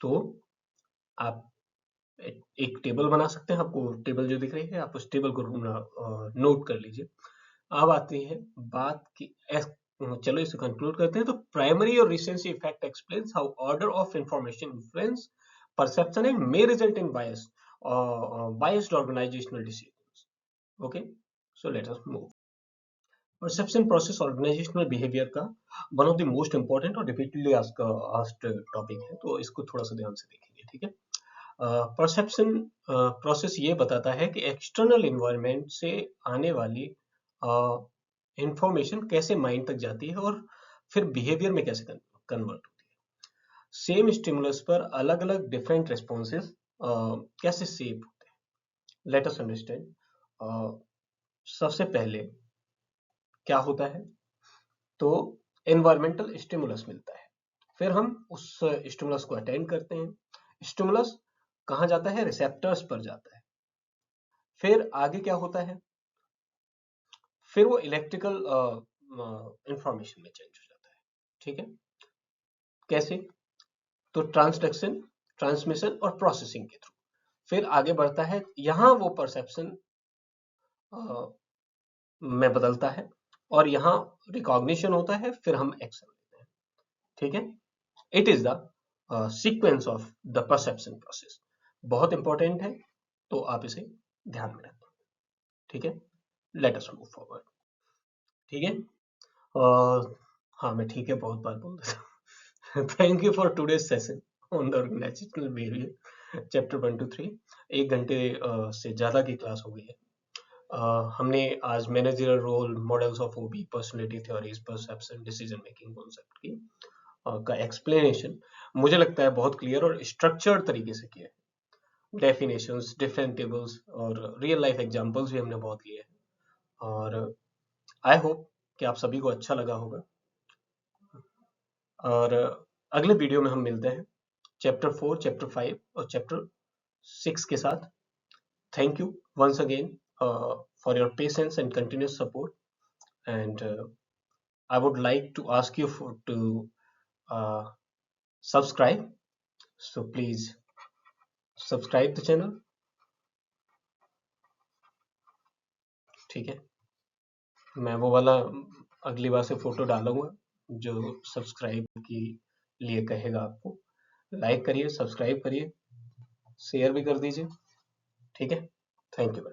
तो आप एक टेबल बना सकते हैं, आपको टेबल जो दिख रही है आप उस टेबल को नोट कर लीजिए। अब आती है बात की चलो इसे कंक्लूड करते हैं। तो प्राइमरी और recency effect explains how order of information influence perception and may result in biased organizational decisions. Okay, so let us move. Perception process organizational behavior का one of the most important और repeatedly asked topic है, तो इसको थोड़ा सा ध्यान से देखेंगे, ठीक है। परसेप्शन प्रोसेस ये बताता है कि एक्सटर्नल इन्वायरमेंट से आने वाली इंफॉर्मेशन कैसे माइंड तक जाती है और फिर बिहेवियर में कैसे कन्वर्ट होती है। सेम स्टिमुलस पर अलग अलग डिफरेंट रिस्पॉन्सेज कैसे सेव होते हैं। Late us understand. सबसे पहले क्या होता है? तो एनवायरमेंटल स्टिमुलस मिलता है, फिर हम उस स्टिमुलस को अटेंड करते हैं। स्टिमुलस कहाँ जाता है? रिसेप्टर्स पर जाता है। फिर आगे क्या होता है? फिर वो इलेक्ट्रिकल इंफॉर्मेशन में चेंज हो जाता है, ठीक है। कैसे? तो ट्रांसडक्शन, ट्रांसमिशन और प्रोसेसिंग के थ्रू फिर आगे बढ़ता है। यहां वो परसेप्शन में बदलता है और यहाँ रिकॉग्निशन होता है, फिर हम एक्शन लेते हैं, ठीक है। It is the sequence of the perception process. बहुत इंपॉर्टेंट है, तो आप इसे ध्यान में रखें, ठीक है। लेट अस मूव फॉरवर्ड, ठीक है। हाँ, मैं ठीक है बहुत बार बोल देता। Thank you for today's session on the organisational behaviour chapter 1 to 3। 1 घंटे से ज्यादा की क्लास हो गई है। हमने आज managerial role, models of OB, personality theories, perception, decision making concept की का एक्सप्लेनेशन मुझे लगता है बहुत क्लियर और स्ट्रक्चर्ड तरीके से किया है। डेफिनेशंस, डिफरेंट टेबल्स और रियल लाइफ एग्जांपल्स भी हमने बहुत लिए हैं और आई होप कि आप सभी को अच्छा लगा होगा। और अगले वीडियो में हम मिलते हैं चैप्टर 4, चैप्टर 5 और चैप्टर 6 के साथ। Thank you once again for your patience and continuous support. And I would like to ask you to uh, subscribe. So please subscribe the channel. ठीक है, मैं वो वाला अगली बार से फोटो डालूंगा जो सब्सक्राइब के लिए कहेगा आपको। लाइक करिए, सब्सक्राइब करिए, शेयर भी कर दीजिए, ठीक है। Thank you.